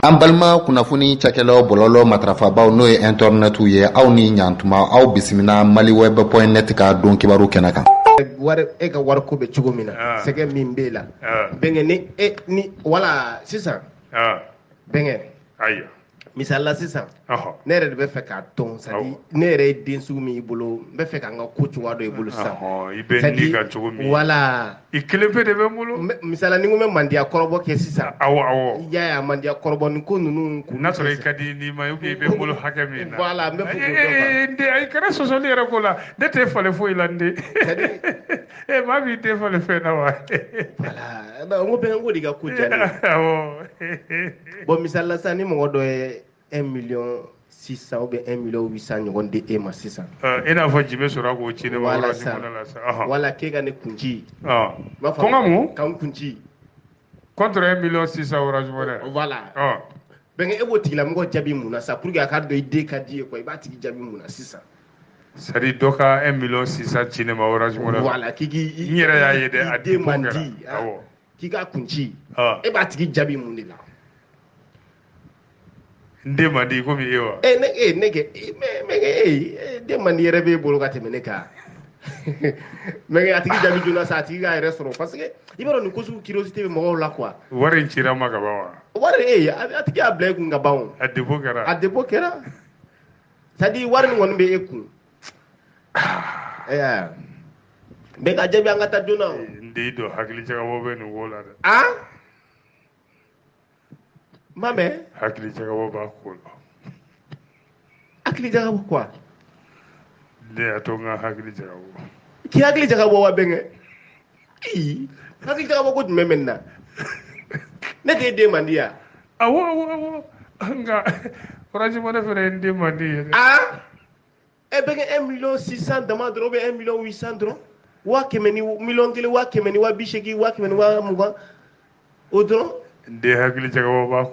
An balima kunnafoni cakɛlaw bɔlɔlɔ matrafabaw n'o ye internet ye aw ni ɲantuma aw bisimila maliweb.net ka don kibaru kɛnɛ kan. Wari e ka wari ko bɛ cogo min na sɛgɛ min b'e la bɛnkɛ ni wala sisan bɛnkɛ ayi misala sisan ne yɛrɛ de bɛ fɛ k'a dɔn sadi ne yɛrɛ ye den sugu min i bolo n bɛ fɛ k'an ka ko cogoya dɔ i bolo sisan i bɛ ni ka cogo min wala i kelen pe de bɛ n bolo misala ni ko bɛ mandiya kɔrɔbɔ kɛ sisan awɔ i y'a ye mandiya kɔrɔbɔ ni ko ninnu n'a sɔrɔ i ka di ni ma ou bien i bɛ n bolo hakɛ min na voilà n bɛ fɛ k'o dɔn n den ayi kana sɔsɔli yɛrɛ ko la ne tɛ falen foyi la n den maa b'i den falen fɛn na wa voilà n ko bɛnkɛ n ko de ka ko diya ne ye awɔ bon misala sisan ni mɔgɔ dɔ ye 1,600,000 ou bien 1,800,000 ɲɔgɔn di e ma sisan i n'a fɔ jime sɔrɔ k'o ci ne ma wala yɔrɔ jumɛn la sa wala k'e ka ne kunci kɔngɔ mun k'an kunci contre 1,600,000 orange money voilà bɛnkɛ e b'o tigilamɔgɔ jaabi mun na sa pour que a ka dɔn i den ka di ye quoi i b'a tigi jaabi mun na sisan c'est à dire dɔ ka 1,600,000 ci ne ma orange money voilà k'i n yɛrɛ y'a ye dɛ a den man kɛra di awɔ k'i ka kunci e b'a tigi jaabi mun de la n den man di komi e wa ne kɛ den man di yɛrɛ b'e bolo ka tɛmɛ ne kan mais a tigi jaabi joona sa a tigi k'a yɛrɛ sɔrɔ parce que i b'a dɔn nin ko sugu curiosité bɛ mɔgɔw la quoi wari in cira ma ka ban wa wari a tigi y'a bila e kun ka ban o a dépôt kɛra c'est à dire wari min kɔni bɛ e kun bɛɛ ka jaabi an ka taa joona o n den dɔ hakili jagabɔ bɛ nin ko la dɛ ma mɛn hakili jagabɔ b'a ko la hakili jagabɔ quoi ne y'a to n ka hakili jagabɔ k'i hakili jagabɔ wa bɛnkɛ hakili jagabɔ ko jumɛn bɛ nin na ne t'e den man di yan awɔ nka orange money fɛnɛ ye n den man di ye dɛ e bɛnkɛ 1,600,000 dama dɔrɔn ou bien 1,800,000 dɔrɔn 100,000 ni 1,000,000 1,800,000 1,800,000 1,20,000 o dɔrɔn n den hakili jagabɔ b'a ko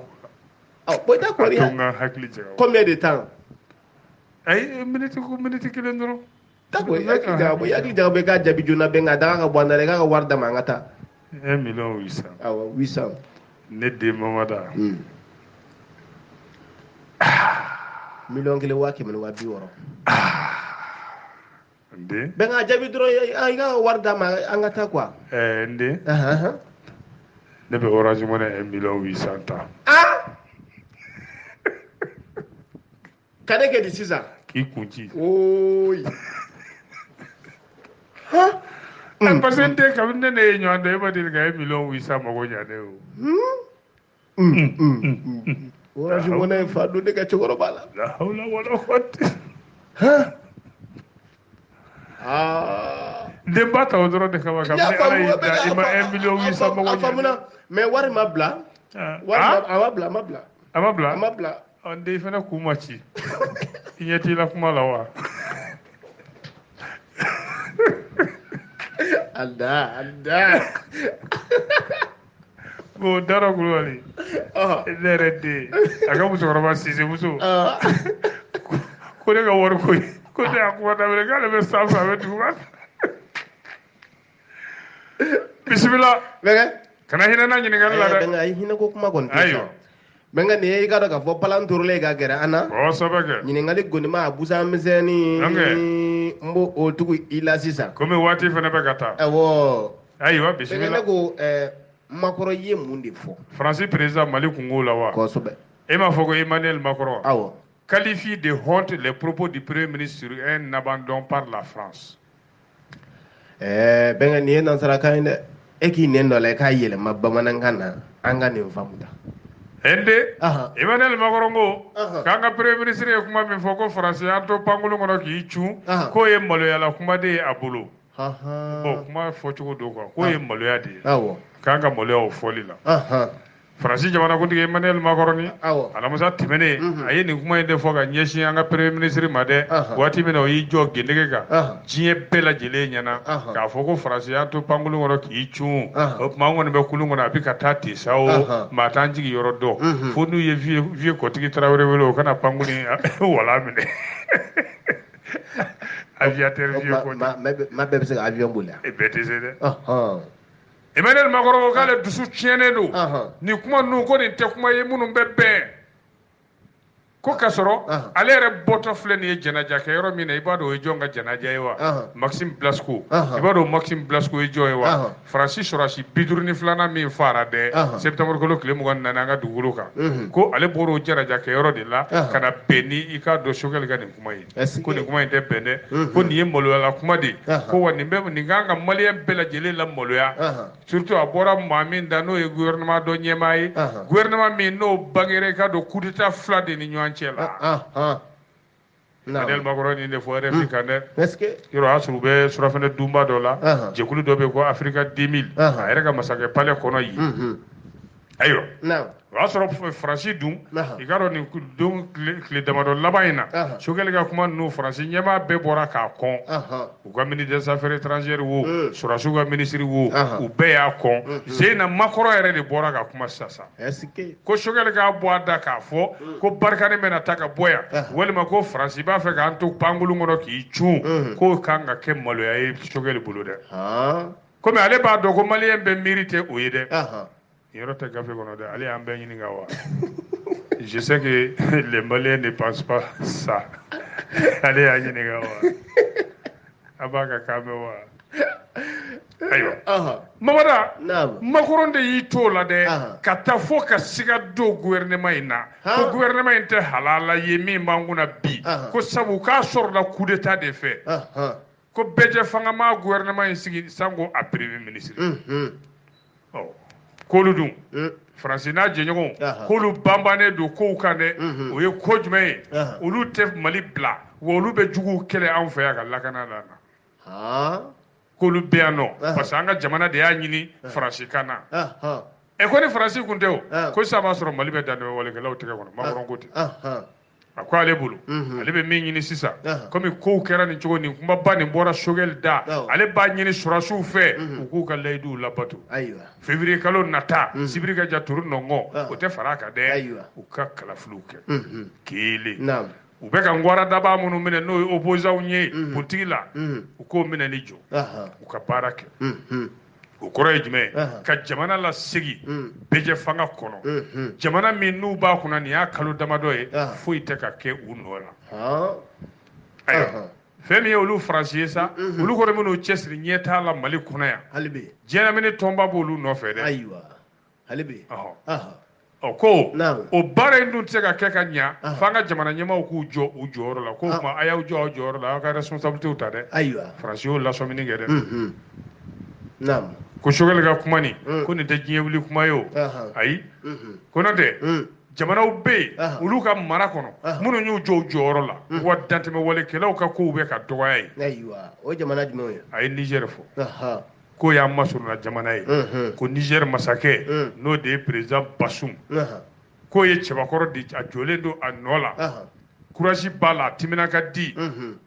la bon d'accord a to n ka hakili jagabɔ combien de temps ayi minute kelen dɔrɔn d'accord i hakili jagabɔ i k'a jaabi joona bɛnkɛ a daga ka bɔ an da la i k'a ka wari d'a ma an ka taa 1,800,000 awɔ 800 ne den mamada 1,100,000 1,60,000 n den bɛnkɛ a jaabi dɔrɔn i k'a ka wari d'a ma an ka taa quoi n den ne bɛ orange money 1,800,000 ta ka ne kɛ di sisan k'i kun ci oyi parce que n den kabini ne ye ɲɔgɔn dɔn e ma deli ka 1,800,000 mago ɲa ne o orange money fa don ne ka cɛkɔrɔba la la hawla wala quwwata n den ba ta o dɔrɔn de kama kabini ala y'i da i ma 1,800,000 mago ɲa mais wari ma bila a ma bila n den fana kun ma ci i ɲɛ t'i la kuma la wa ada bon Dara Kulubali ne yɛrɛ den a ka musokɔrɔba Sise muso ko ne ka wari ko ne y'a kuma daminɛ k'ale bɛ sanfɛ a bɛ duguma bisimila kana hinɛ na ɲininkali la dɛ ayi hinɛ ko kuma kɔni tɛ sɔn bɛnkɛ nin ye i k'a dɔn k'a fɔ palan torolen ka gɛrɛ an na kosɛbɛ kɛ ɲininkali gonima a busan misɛnnin n b'o o tugu i la sisan komi waati fana bɛ ka taa awɔ ayiwa bɛnkɛ bisimila ne ko Makɔrɔ i ye mun de fɔ Faransi président Mali kungo la wa kosɛbɛ e m'a fɔ ko Emmanuel Macron awɔ qualifie de honte les propos du premier ministre sur un abandon par la France bɛnkɛ nin ye nansarakan ye dɛ e k'i nɛn dɔ la i k'a yɛlɛma bamanankan na an ka nin faamu ta ende Emmanuel Macron ko k'an ka premier ministre ye kuma min fɔ ko Faransi y'an to pankolon kɔnɔ k'i cun k'o ye maloyala kuma de ye a bolo bon kuma fɔcogo don quoi k'o ye maloya de ye k'an ka maloya o fɔli la Faransi jamanakuntigi Emmanuel Macron alamisa tɛmɛnen a ye nin kuma in de fɔ ka ɲɛsin an ka premier ministre ma dɛ waati min na o y'i jɔ gendege kan diɲɛ bɛɛ lajɛlen ɲɛna k'a fɔ ko Faransi y'an to pankolon kɔnɔ k'i cun o tuma an kɔni bɛ kulun kɔnɔ a bɛ ka taa ten sa o maa t'an jigi yɔrɔ dɔn fo n'u ye vieux kɔtigi Tarawele wele o kana pankolon wala minɛ aviateur vieux kɔtigi ma bɛɛ bɛ se ka avion boli bɛɛ tɛ se dɛ Emmanuel Macron k'ale dusu tiɲɛnen don nin kuma ninnu ko nin tɛ kuma ye minnu bɛ bɛn ko ka sɔrɔ ale yɛrɛ bɔtɔ filɛ nin ye jɛnaja kɛ yɔrɔ min na i b'a dɔn o ye jɔn ka jɛnaja ye wa Maxime Blasco i b'a dɔn Maxime Blasco ye jɔn ye wa Faransi sɔrɔsi 52nan min fara dɛ septembre kalo tile 24 an ka dugukolo kan ko ale bɔra o jɛnaja kɛ yɔrɔ de la ka na bɛn ni i k'a dɔn Choguel ka nin kuma ye ko nin kuma in tɛ bɛn dɛ ko nin ye maloyala kuma de ko wa nin kan ka maliyɛn bɛɛ lajɛlen la maloya surtout a bɔra maa min da n'o ye gouvernement dɔ ɲɛmaa ye gouvernement min n'o bangera i k'a dɔn coup d'état 2 de ni ɲɔgɔn cɛ la Emmanuel Macron nin de fɔ RFI kan dɛ yɔrɔ y'a sɔrɔ u bɛ surafɛnɛ dunba dɔ la jɛkulu dɔ bɛ yen ko Africa 2000 a yɛrɛ ka masakɛ palais kɔnɔ yen ayiwa o y'a sɔrɔ Faransi dun i ka dɔn nin don tile damadɔ laban in na Choguel ka kuma ninnu Faransi ɲɛmaa bɛɛ bɔra k'a kɔn u ka ministre des affaires étrangères wo sɔrɔsiw ka ministre wo u bɛɛ y'a kɔn Zeyna Makɔrɔ yɛrɛ de bɔra ka kuma sisan ko Choguel k'a bɔ a da k'a fɔ ko Barkhane bɛna taa ka bɔ yan walima ko Faransi b'a fɛ k'an to pankolon kɔnɔ k'i cun k'o kan ka kɛ maloya ye Choguel bolo dɛ komi ale b'a dɔn ko maliyɛn bɛ miiri tɛ o ye dɛ yɔrɔ tɛ gafe kɔnɔ dɛ ale y'an bɛɛ ɲininka wa je sais que les Maliens ne pensent pas ça ale y'a ɲininka wa a b'a ka kan mɛn wa ayiwa Mamada Macron de y'i to o la dɛ ka taa fɔ ka siga don gouvernement in na ko gouvernement in tɛ halala ye min b'an kunna bi ko sabu k'a sɔrɔla coup d'état de fɛ ko bɛɛ fanga ma gouvernement in sigi sanko a premier ministre k'olu dun Faransi n'a jɛɲɔgɔnw k'olu banbannen don kow kan dɛ o ye ko jumɛn ye olu tɛ Mali bila wa olu bɛ juguw kɛlɛ anw fɛ yan ka lakana na k'olu bɛ yan nɔ parce que an ka jamana de y'a ɲini Faransi kan na ko ni Faransi kun tɛ o ko sisan b'a sɔrɔ Mali bɛ danbe walekɛlaw tɛgɛ kɔnɔ Macron ko ten a ko ale bolo ale bɛ min ɲini sisan komi kow kɛra nin cogo nin kumaba nin bɔra Choguel da ale b'a ɲini sɔrɔsiw fɛ u k'u ka layiduw labato février kalo nata sibiri ka ja turu nɔngɔn o tɛ fara a kan dɛ u ka kalafiliw kɛ kelen u bɛ ka ngwara daba minnu minɛ n'o ye opposants ye politique la u k'o minɛli jɔ u ka baara kɛ o kɔrɔ ye jumɛn ka jamana la segi bɛɛ fanga kɔnɔ jamana min n'u b'a kunna nin y'a kalo damadɔ ye foyi tɛ ka kɛ u nɔ la ayiwa fɛn min ye olu Faransi ye sa olu kɔni min'u cɛsiri ɲɛ t'a la Mali kɔnɔ yan diɲɛlamini tɔnba b'olu nɔfɛ dɛ ko o baara in dun tɛ se ka kɛ ka ɲa f'an ka jamana ɲɛmaaw k'u jɔ u jɔyɔrɔ la ko o tuma a y'aw jɔ aw jɔyɔrɔ la aw ka responsabilités ta dɛ Faransi y'o lasɔmini kɛ dɛ ko Choguel ka kuma nin ko nin tɛ diɲɛ wuli kuma ye o ayi ko n'o tɛ jamanaw bɛ yen olu ka mara kɔnɔ minnu y'u jɔ u jɔyɔrɔ la wa dantɛmɛ walekɛlaw ka kow bɛ ka dɔgɔya ye a ye Niger fɔ ko y'an masuruna jamana ye ko Niger masakɛ n'o de ye président Bazoum k'o ye cɛbakɔrɔ de a jɔlen don a nɔ la courage b'a la timina ka di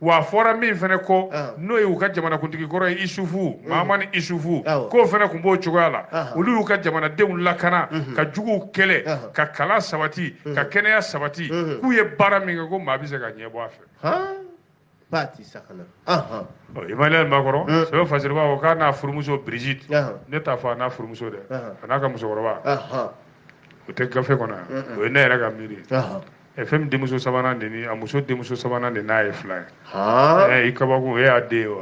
wa a fɔra min fɛnɛ kɔ n'o ye u ka jamanakuntigi kɔrɔ ye Isufu Mahamani Isufu k'o fɛnɛ kun b'o cogoya la olu y'u ka jamanadenw lakana ka juguw kɛlɛ ka kalan sabati ka kɛnɛya sabati k'u ye baara min kɛ ko maa bɛ se ka ɲɛbɔ a fɛ Emmanuel Macron sɛbɛn fasiri b'a fɔ k'a n'a furumuso Brigitte ne t'a fɔ a n'a furumuso dɛ a n'a ka musokɔrɔba o tɛ gafe kɔnɔ yan o ye ne yɛrɛ ka miiri fɛn min denmuso sabanan de ni a muso denmuso sabanan de n'a ye fila ye i kabakun o y'a den ye wa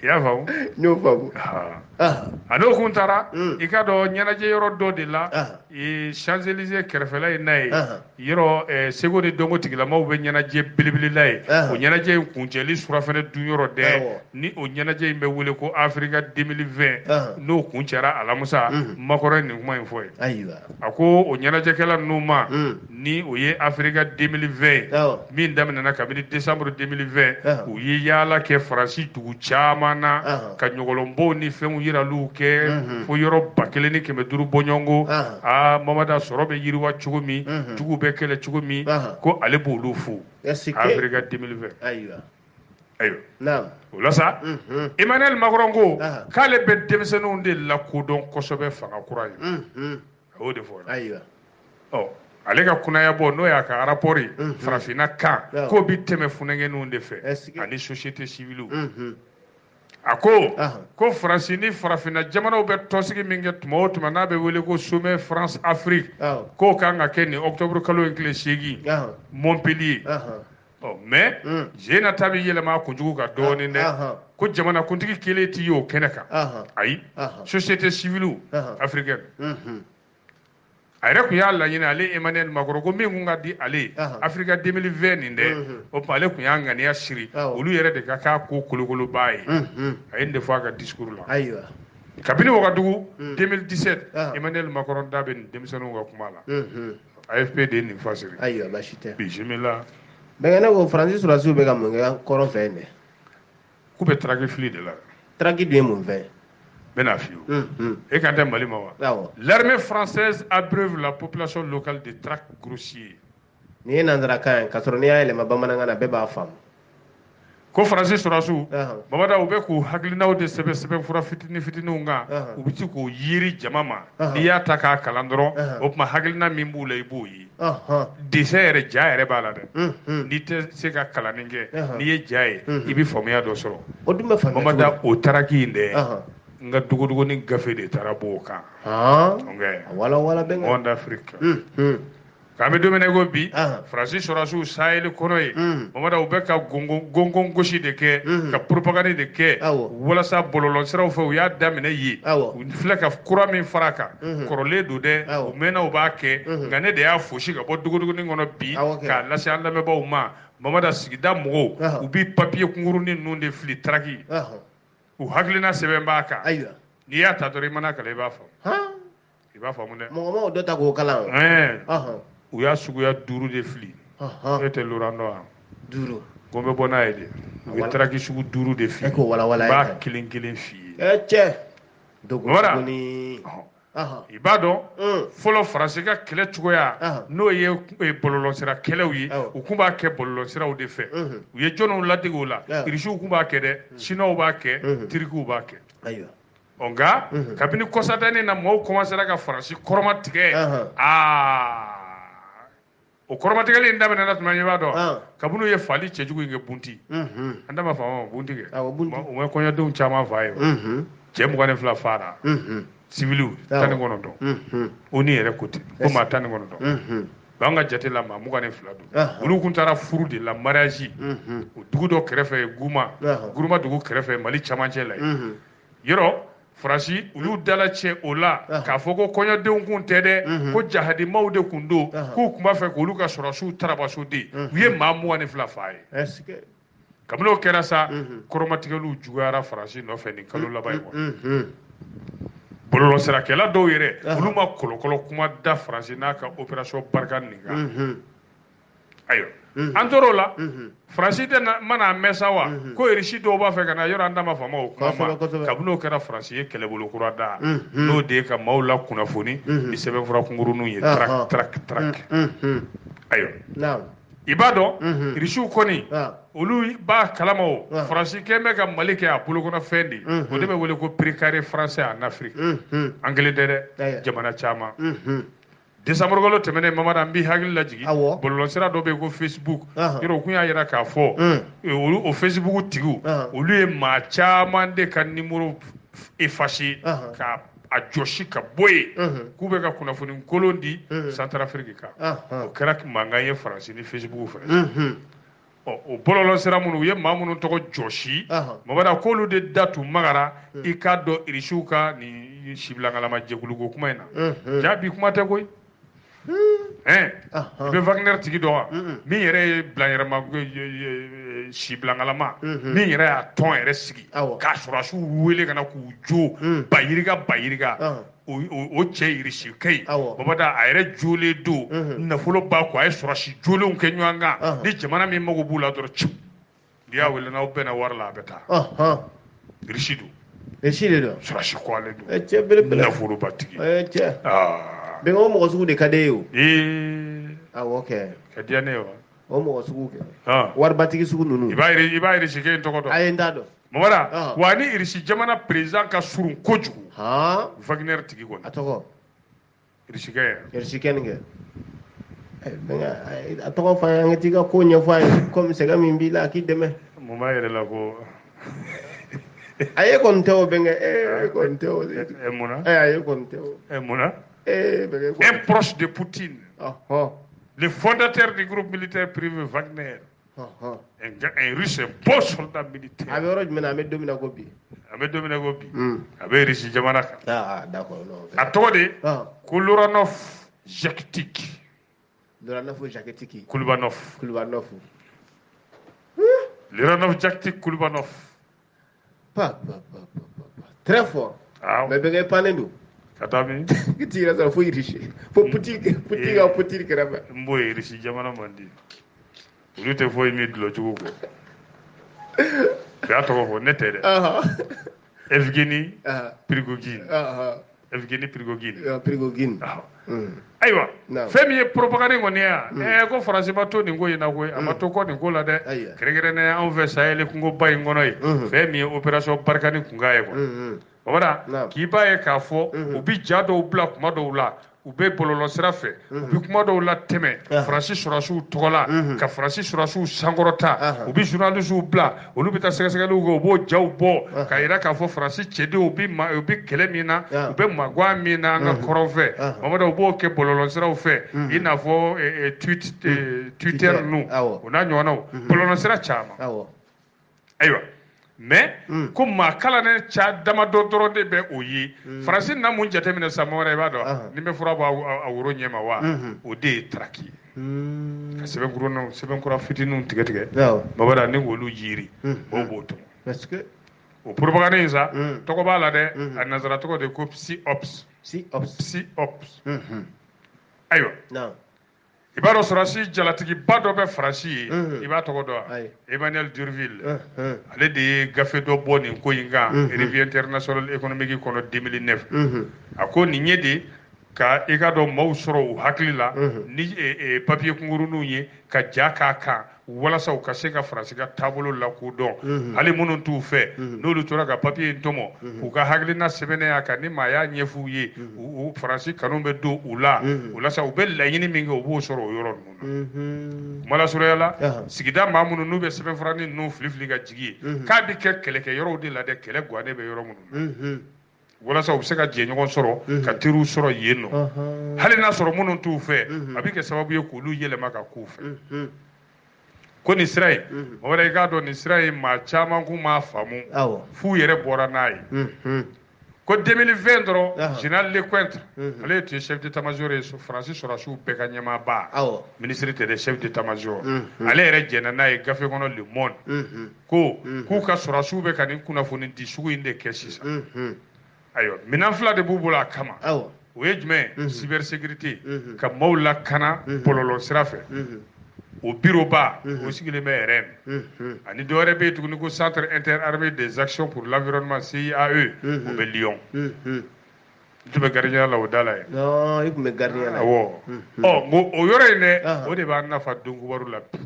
i y'a faamu n y'o faamu a n'o kun taara i ka dɔn ɲɛnajɛ yɔrɔ dɔ de la Champs-Élysées kɛrɛfɛla in n'a ye yɔrɔ Seko ni Dɔnko tigilamaw bɛ ɲɛnajɛ belebele ye o ɲɛnajɛ in kuncɛli surafɛnɛ dun yɔrɔ dɛ ni o ɲɛnajɛ in bɛ wele ko Africa 2020 n'o kuncɛra alamisa Macron nin kuma in fɔ ye a ko o ɲɛnajɛkɛla ninnu ma ni o ye Africa 2020 min daminɛna kabini décembre 2020 u ye yaala kɛ Faransi dugu caman na ka ɲɔgɔlɔnbɔw ni fɛnw yiraliw kɛ fo yɔrɔ 1500 bɔ ɲɔgɔnko Mamada sɔrɔ bɛ yiriwa cogo min juguw bɛ kɛlɛ cogo min ko ale b'olu fo Africa 2020 ayiwa o la sa Emmanuel Macron ko k'ale bɛ denmisɛnninw de lakodɔn kosɛbɛ fanga kura ye a y'o de fɔ ale ka kunaya bɔ n'o y'a ka rapport ye farafinna kan k'o bi tɛmɛ funɛngɛninw de fɛ ani société civile a ko Faransi ni farafinna jamanaw bɛ tɔnsigi min kɛ tuma o tuma n'a bɛ wele ko sommet France Afrique k'o kan ka kɛ nin octobre kalo in tile 8 Montpellier mais jena ta bɛ yɛlɛma kojugu ka dɔɔnin dɛ ko jamana kuntigi kelen tɛ y'o kɛnɛ kan ayi société civile africaine a yɛrɛ tun y'a laɲini ale Emmanuel Macron ko min kun ka di ale Afrika 2020 nin dɛ o tuma ale tun y'a ŋaniya siri olu yɛrɛ de ka k'a ko kolokoloba ye a ye nin de fɔ a ka discours la kabini Wagadugu 2017 Emmanuel Macron da bɛ nin denmisɛnninw ka kuma la AFP de ye nin fasiri bisimila bɛnkɛ ne ko Faransi sɔrɔdasiw bɛ ka mun kɛ kɔrɔn fɛ yen dɛ k'u bɛ traque fili de la traque dun ye mun fɛ bɛna f'i ye e kan tɛ Mali ma wa l'armée française abreuve la population locale de traque grossier nin ye nanzarakan ye ka sɔrɔ n'i y'a yɛlɛma bamanankan na bɛɛ b'a faamu ko Faransi sɔrɔdasiw Mamada u bɛ k'u hakilinaw de sɛbɛn sɛbɛn fura fitinin fitininw kan u bɛ se k'o yiri jama ma n'i y'a ta k'a kalan dɔrɔn o tuma hakilina min b'u la i b'o ye dessin yɛrɛ ja yɛrɛ b'a la dɛ n'i tɛ se ka kalanni kɛ n'i ye ja ye i bɛ faamuya dɔ sɔrɔ Mamada o taraki in dɛ n ka dogodogoni gafe de taara b'o kan Monde Afrique k'an bɛ don min na i ko bi Faransi sɔrɔdasiw Sahel kɔnɔ ye Mamada u bɛ ka gɔngɔn gosi de kɛ ka propagande de kɛ walasa bɔlɔlɔsiraw fɛ u y'a daminɛ yen u filɛ ka kura min fara a kan kɔrɔlen don dɛ u mɛnna u b'a kɛ nka ne de y'a fosi ka bɔ dogodogoni kɔnɔ bi k'a lase an lamɛnbaaw ma Mamada sigida mɔgɔw u bɛ papier kunkurunin ninnu de fili taraki u hakilina sɛbɛn b'a kan n'i y'a ta dɔrɔn i mana kalan i b'a faamu dɛ mɔgɔ ma o dɔ ta k'o kalan u y'a suguya 5 de fili e tɛ Laurent dɔn wa 5 ko n bɛ bɔ n'a ye de u bɛ taraki sugu 5 de fili b'a kelen kelen f'i ye cɛ dogodogoni i b'a dɔn fɔlɔ Faransi ka kɛlɛ cogoya n'o ye bɔlɔlɔsira kɛlɛw ye u tun b'a kɛ bɔlɔlɔsiraw de fɛ u ye jɔnw ladege o la Irisiw tun b'a kɛ dɛ Siniwaw b'a kɛ Tirikiw b'a kɛ nka kabini kɔsadanni na mɔgɔw commencera ka Faransi kɔrɔma tigɛ o kɔrɔmatigɛli in daminɛna tuma i b'a dɔn kabini u ye faali cɛjugu in kɛ Bunti an da ma fɔ a ma Bunti kɛ u ma kɔɲɔdenw caman fa ye cɛ 22 fara civiliw 19 o ni yɛrɛ ko ten ko maa 19 b'an ka jate la maa 22 don olu kun taara furu de la mariage o dugu dɔ kɛrɛfɛ ye Guruma dugu kɛrɛfɛ Mali camancɛ la ye yɔrɔ Faransi olu dala cɛ o la k'a fɔ ko kɔɲɔdenw kun tɛ dɛ ko jahadimaw de kun don k'u kun b'a fɛ k'olu ka sɔrɔdasiw tarabasoden u ye maa 22 fa ye kabini o kɛra sa kɔrɔmatigɛliw juguyara Faransi nɔfɛ nin kalo laban ye quoi bɔlɔlɔsirakɛla dɔw yɛrɛ olu ma kɔlɔkɔlɔ kuma da Faransi n'a ka opération Barkhane nin kan ayiwa an tor'o la Faransi tɛ mana mɛn sa wa ko Irisi dɔw b'a fɛ ka na yɔrɔ an da ma fama o kuma ma kabini o kɛra Faransi ye kɛlɛbolo kura da n'o de ye ka maaw la kunnafoni ni sɛbɛnfura kunkuruninw ye trac ayiwa i b'a dɔn Irisiw kɔni olu b'a kalama o Faransi kɛn bɛ ka Mali kɛ a bolokɔnɔfɛn de o de bɛ wele ko précaré français en Afrique an kelen tɛ dɛ jamana caman décembre kalo tɛmɛnen Mamada n b'i hakili lajigi bɔlɔlɔsira dɔ bɛ yen ko Facebook yɔrɔ u kun y'a jira k'a fɔ olu o Facebook tigiw olu ye maa caman de ka numéro effacé ka a jɔsi ka bɔ yen k'u bɛ ka kunnafoni kolon di Centrafrique kan o kɛra mankan ye Faransi ni Facebook fɛ o bɔlɔlɔsira minnu u ye maa minnu tɔgɔ jɔsi Mamada k'olu de da tun magara i k'a dɔn Irisiw ka nin sibilangalama jɛkulu ko kuma in na jaabi kuma tɛ koyi i bɛ Wagner tigi dɔn wa min yɛrɛ ye bilayɛrɛma sibilangalama min yɛrɛ y'a tɔn yɛrɛ sigi k'a sɔrɔdasiw wele ka na k'u jo bayirika o cɛ Irisi Kayi Mamada a yɛrɛ jolen don nafolo b'a kɔ a ye sɔrɔdasi jolenw kɛ ɲɔgɔn kan ni jamana min mago b'u la dɔrɔn ciu n'i y'a wele n'aw bɛnna wari la a bɛ taa Irisi don sɔrɔdasi kɔlen don nafolobatigi bɛn o mɔgɔ sugu de ka d'e ye o awɔ kɛ ka diya ne ye wa o mɔgɔ sugu kɛ waribatigi sugu ninnu i b'a Irisi Kayi tɔgɔ dɔn a ye n t'a dɔn Mamada wa ni Irisi jamana président ka surun kojugu Wagner tigi kɔni a tɔgɔ Irisi Kayi Irisi Kayi kɛ a tɔgɔ fa an ka t'i ka ko ɲɛfɔ a ye komi sɛgɛ min b'i la a k'i dɛmɛ mun b'a yɛrɛ la ko a ye kɔni tɛ o bɛnkɛ kɔni tɛ o munna a ye kɔni tɛ o munna bɛnkɛ un proche de Poutine le fondateur du groupe militaire privé Wagner un russe, un beau soldat militaire. A bɛ yɔrɔ jumɛn na an bɛ don min na ko bi a bɛ don min na ko bi a bɛ Russie jamana kan d'accord a tɔgɔ de ko Loranov Jakitic Kulibanov Loranov Jakitic Kulibanov très fort mais bɛnkɛ pannen don ka taa min i t'i yɛrɛ sɔrɔ fo Russie fo Poutine ka Poutine kɛrɛfɛ n b'o ye Russie jamana man di olu tɛ foyi min dulɔ cogo kɔ k'a tɔgɔ fɔ ne tɛ dɛ Evgeny Prigogine Evgeny Prigogine ayiwa fɛn min ye propagande kɔni ye ko Faransi ma to nin ko in na koyi a ma to kɔ nin ko la dɛ kɛrɛnkɛrɛnnenya anw fɛ Sahel kungoba in kɔnɔ ye fɛn min ye opération Barkhane kunkan ye quoi Bamada k'i b'a ye k'a fɔ u bi ja dɔw bila kuma dɔw la u bɛ bɔlɔlɔ sira fɛ u bɛ kuma dɔw la tɛmɛ Faransi sɔrɔdasiw tɔgɔ la ka Faransi sɔrɔdasiw sankɔrɔta u bɛ journalistes bila olu bɛ taa sɛgɛsɛgɛliw kɛ u b'o jaw bɔ ka yira k'a fɔ Faransi cɛdenw u bɛ kɛlɛ min na u bɛ magan min na an ka kɔrɔn fɛ Bamada u b'o kɛ bɔlɔlɔ siraw fɛ i n'a fɔ Twitter ninnu o n'a ɲɔgɔnnaw bɔlɔlɔ sira caman ayiwa mais ko maa kalannen ca damadɔ dɔrɔn de bɛ o ye Faransi na mun jateminɛ sa Mamada i b'a dɔn ni bɛ fura bɔ a woro ɲɛ ma wa o de ye Taraki ye ka sɛbɛnkura fitininw tigɛ tigɛ Mamada ni k'olu yiri o b'o tɔmɔ o propagande in sa tɔgɔ b'a la dɛ a nanzara tɔgɔ de ko PSYOPS ayiwa i b'a dɔn sɔrɔdasi jalatigiba dɔ bɛ Faransi ye i b'a tɔgɔ dɔn Emmanuel Durville ale de ye gafe dɔ bɔ nin ko in kan revue internationale économique kɔnɔ 2009 a ko nin ye de ka i ka dɔn maaw sɔrɔ u hakili la ni papier kunkuruninw ye ka ja k'a kan walasa u ka se ka Faransi ka taabolo lakodɔn hali minnu t'u fɛ n'olu tora ka papier in tɔmɔ k'u ka hakilina sɛbɛnnen a kan ni maa y'a ɲɛf'u ye u Faransi kanu bɛ don u la walasa u bɛ laɲini min kɛ u b'o sɔrɔ o yɔrɔ ninnu na kuma lasurunya la sigida maa minnu n'u bɛ sɛbɛnfurani ninnu filifili ka jigi ye k'a bɛ kɛ kɛlɛkɛ yɔrɔw de la dɛ kɛlɛ guwanen bɛ yɔrɔ minnu na walasa u bɛ se ka jɛ ɲɔgɔn sɔrɔ ka teriw sɔrɔ yen nɔ hali n'a sɔrɔ minnu t'u fɛ a bɛ kɛ sababu ye k'olu yɛlɛma ka k'u fɛ ko nin sira in Mamada i k'a dɔn nin sira in maa caman kun m'a faamu f'u yɛrɛ bɔra n'a ye ko 2020 dɔrɔn général Lecointre ale tun ye chef d'état-major ye Faransi sɔrɔdasiw bɛɛ ka ɲɛmaaba ministre tɛ dɛ chef d'état-major ale yɛrɛ jɛnna n'a ye gafe kɔnɔ Le Monde ko k'u ka sɔrɔdasiw bɛ ka nin kunnafoni di sugu in de kɛ sisan ayiwa minɛn fila de b'u bolo a kama o ye jumɛn ye cybersécurité ka maaw lakana bɔlɔlɔ sira fɛ o bureauba o sigilen bɛ RN ani dɔ wɛrɛ bɛ yen tuguni ko centre interarmé des actions pour l'environnement CIAE o bɛ Lyon n tun bɛ gardien la o da la yen i tun bɛ gardien la awɔ nko o yɔrɔ in dɛ o de b'a nafa donkubaru la bi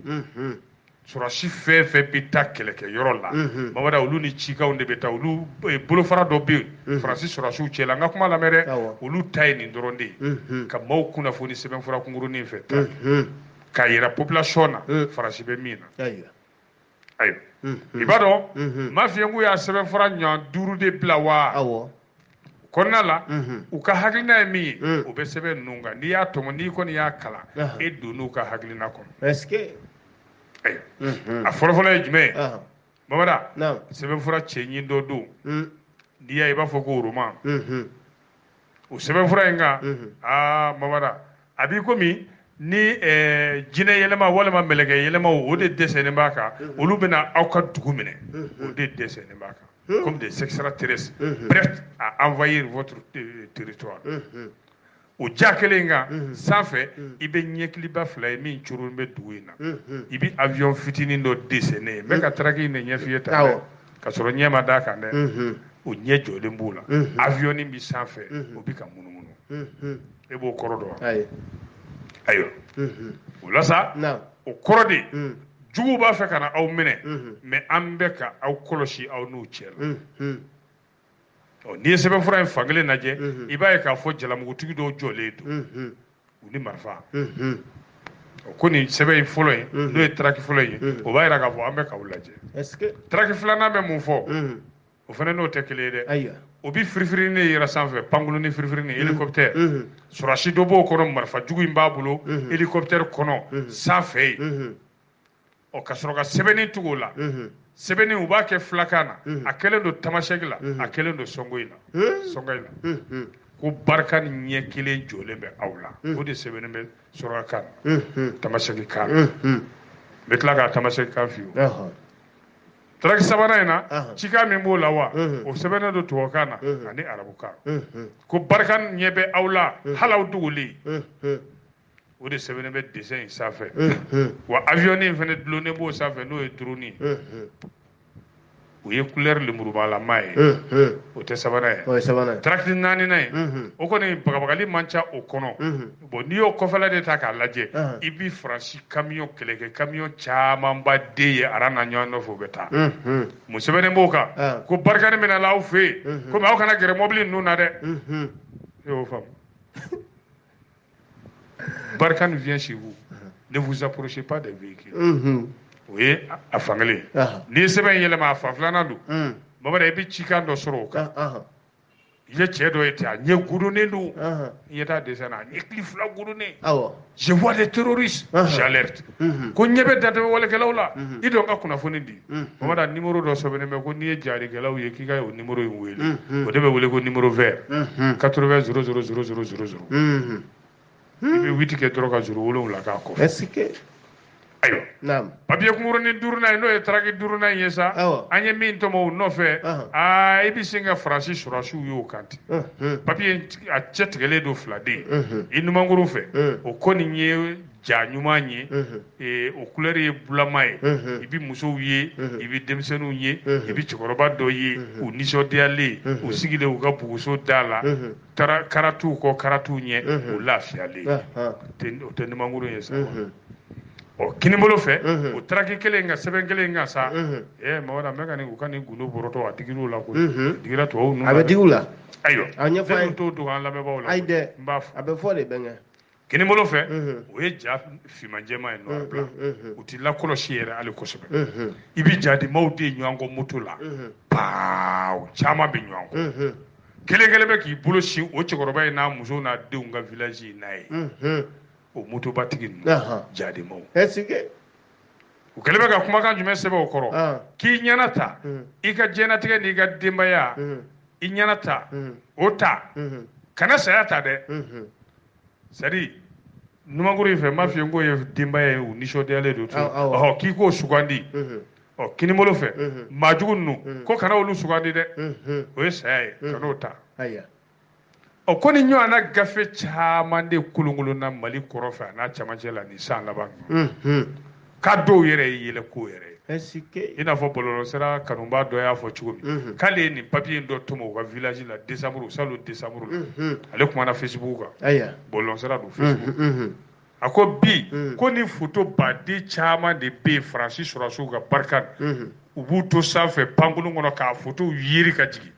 sɔrɔdasi fɛn fɛn bɛ taa kɛlɛkɛyɔrɔ la Mamada olu ni cikaw de bɛ taa olu bolofara dɔ bɛ yen Faransi sɔrɔdasiw cɛ la n ka kuma lamɛn dɛ olu ta ye nin dɔrɔn de ye ka maaw kunnafoni sɛbɛnfura kunkurunin fɛ k'a yira population na Faransi bɛ min na ayiwa i b'a dɔn m'a f'i ye k'u y'a sɛbɛnfura ɲɔgɔn 5 de bila wa kɔnɔna la u ka hakilina ye min ye o bɛ sɛbɛn ninnu kan n'i y'a tɔmɔ n'i kɔni y'a kalan e donn'u ka hakilina kɔnɔ a fɔlɔfɔlɔ ye jumɛn ye Mamada sɛbɛnfura cɛɲi dɔ don n'i y'a i b'a fɔ ko roman o sɛbɛnfura in kan Mamada a b'i komi ni jinɛ yɛlɛma walima mɛlɛkɛ yɛlɛmaw o de dɛsɛlen b'a kan olu bɛna aw ka dugu minɛ o de dɛsɛlen b'a kan comme des extraterrestres prêts à envahir votre territoire o ja kelen kan sanfɛ i bɛ ɲɛkiliba fila ye min coron bɛ dugu in na i bɛ avion fitinin dɔ dessiné n bɛ ka traki in de ɲɛf'i ye tan dɛ ka sɔrɔ ɲɛ ma d'a kan dɛ o ɲɛ jɔlen b'o la avion bɛ sanfɛ o bɛ ka munumunu e b'o kɔrɔ dɔn ayiwa o la sa o kɔrɔ de juguw b'a fɛ ka na aw minɛ mais an bɛ ka aw kɔlɔsi aw n'u cɛ la n'i ye sɛbɛnfura in fankelen lajɛ i b'a ye k'a fɔ jalamugutigi dɔw jɔlen don u ni marifa ko nin sɛbɛn in fɔlɔ in n'o ye traki fɔlɔ in o b'a yira k'a fɔ an bɛ k'aw lajɛ traki filanan bɛ mun fɔ o fana n'o tɛ kelen ye dɛ o bi firifirinin de yɛrɛ sanfɛ pankuluni firifirinin hélicoptère surasi dɔ b'o kɔnɔ marifa jugu in b'a bolo hélicoptère kɔnɔ sanfɛ yen ɔ ka sɔrɔ ka sɛbɛnni tugu o la sɛbɛnni u b'a kɛ filakan na a kɛlen don tamasɛki la a kɛlen don sɔngo in na ko barika ni ɲɛ kelen jɔlen bɛ aw la o de sɛbɛnnen bɛ surakakan na tamasɛki kan na n bɛ tila k'a tamasɛki kan f'i ye traki sabanan in na cikan min b'o la wa o sɛbɛnnen don tubabukan na ani arabukan ko barika ni ɲɛ bɛ aw la hali aw dogolen o de sɛbɛnnen bɛ dessin in sanfɛ wa avion in fana dulonnen b'o sanfɛ n'o ye drone ye o ye couleur lemurubalama ye o tɛ sabanan ye traki naaninan ye o kɔni bagabagali man ca o kɔnɔ bon n'i y'o kɔfɛla de ta k'a lajɛ i bi faransi camion kɛlɛkɛ camion camanba den ye ara na ɲɔgɔn nɔfɛ o bɛ taa mun sɛbɛnnen b'o kan ko barikani bɛna la aw fɛ yen komi aw kana gɛrɛ mɔbili ninnu na dɛ e y'o faamu barikani vient chez vous ne vous approchez pas des véhicules o ye a fankelen n'i ye sɛbɛn in yɛlɛma a fan filanan don mamada i bɛ cikan dɔ sɔrɔ o kan i ye cɛ dɔ ye ten a ɲɛ gurunnen don i ye taa dessin na a ɲɛkili fila gurunnen je vois des terroristes j'alerte ko ɲɛ bɛ dantɛmɛ walekɛlaw la i dɔn ka kunnafoni di mamada numéro dɔ sɛbɛnnen bɛ ko n'i ye jarikɛlaw ye k'i ka o numéro in wele o de bɛ wele ko numéro vert 80 00 00 00 i bɛ witi kɛ dɔrɔn ka 07 k'a kɔfɛ ayiwa papiye kunkurunin duurunan in n'o ye traki duurunan in ye sa an ye min tɔmɔ o nɔfɛ i bɛ sin ka faransi surasiw y'o kan ten papiye a cɛ tigɛlen don filaden i numankuru fɛ o kɔni ye ja ɲuman ye o couleur ye bulama ye i bɛ musow ye i bɛ denmisɛnninw ye i bɛ cɛkɔrɔba dɔ ye u nisɔndiyalen u sigilen u ka buguso da la karatuw kɔ karatuw ɲɛ u lafiyalen o tɛ numankuru ye sa ɔ kinibolo fɛ o traki kelen ka sɛbɛn kelen kan sa mamada n bɛ ka u ka nin gundo borotɔ a digir'u la koyi digira tubabu ninnu a bɛ digi u la ayiwa fɛn t'o dogo an lamɛnbaaw la ayi dɛ n b'a fɔ a bɛ fɔ de bɛnkɛ kinibolo fɛ o ye ja fimanjɛma ye nɔ bila u tɛ lakɔlɔsi yɛrɛ hali kosɛbɛ i bɛ ja di maaw de ɲɔgɔn kɔ moto la paaw caman bɛ ɲɔgɔn kɔ kelen kelen bɛ k'i bolo si o cɛkɔrɔba in n'a muso n'a denw ka village n'a ye o motobatigi ninnu jademaw u kɛlen bɛ ka kumakan jumɛn sɛbɛn o kɔrɔ k'i ɲɛna ta i ka diɲɛlatigɛ n'i ka denbaya i ɲɛna ta o ta kana saya ta dɛ c'est à dire numankuru in fɛ n b'a f'i ye k'o ye denbaya ye u nisɔndiyalen don tun k'i k'o sugandi kinibolo fɛ maajugu ninnu ko kana olu sugandi dɛ o ye saya ye kan'o ta ko ni ɲɔgɔn na gafe caman de kolonkolonna Mali kɔrɔ fɛ a n'a cɛmancɛ la nin san laban k'a dɔw yɛrɛ ye yɛlɛko yɛrɛ ye i n'a fɔ bɔlɔlɔsira kanubaa dɔ y'a fɔ cogo min k'ale ye nin papiye dɔ tɔmɔ u ka village la salon décembre la ale kumana Facebook kan bɔlɔlɔsira don Facebook a ko bi ko ni photo baden caman de bɛ yen faransi surasiw ka barika u b'u to sanfɛ pankolon kɔnɔ k'a photo yiri ka jigin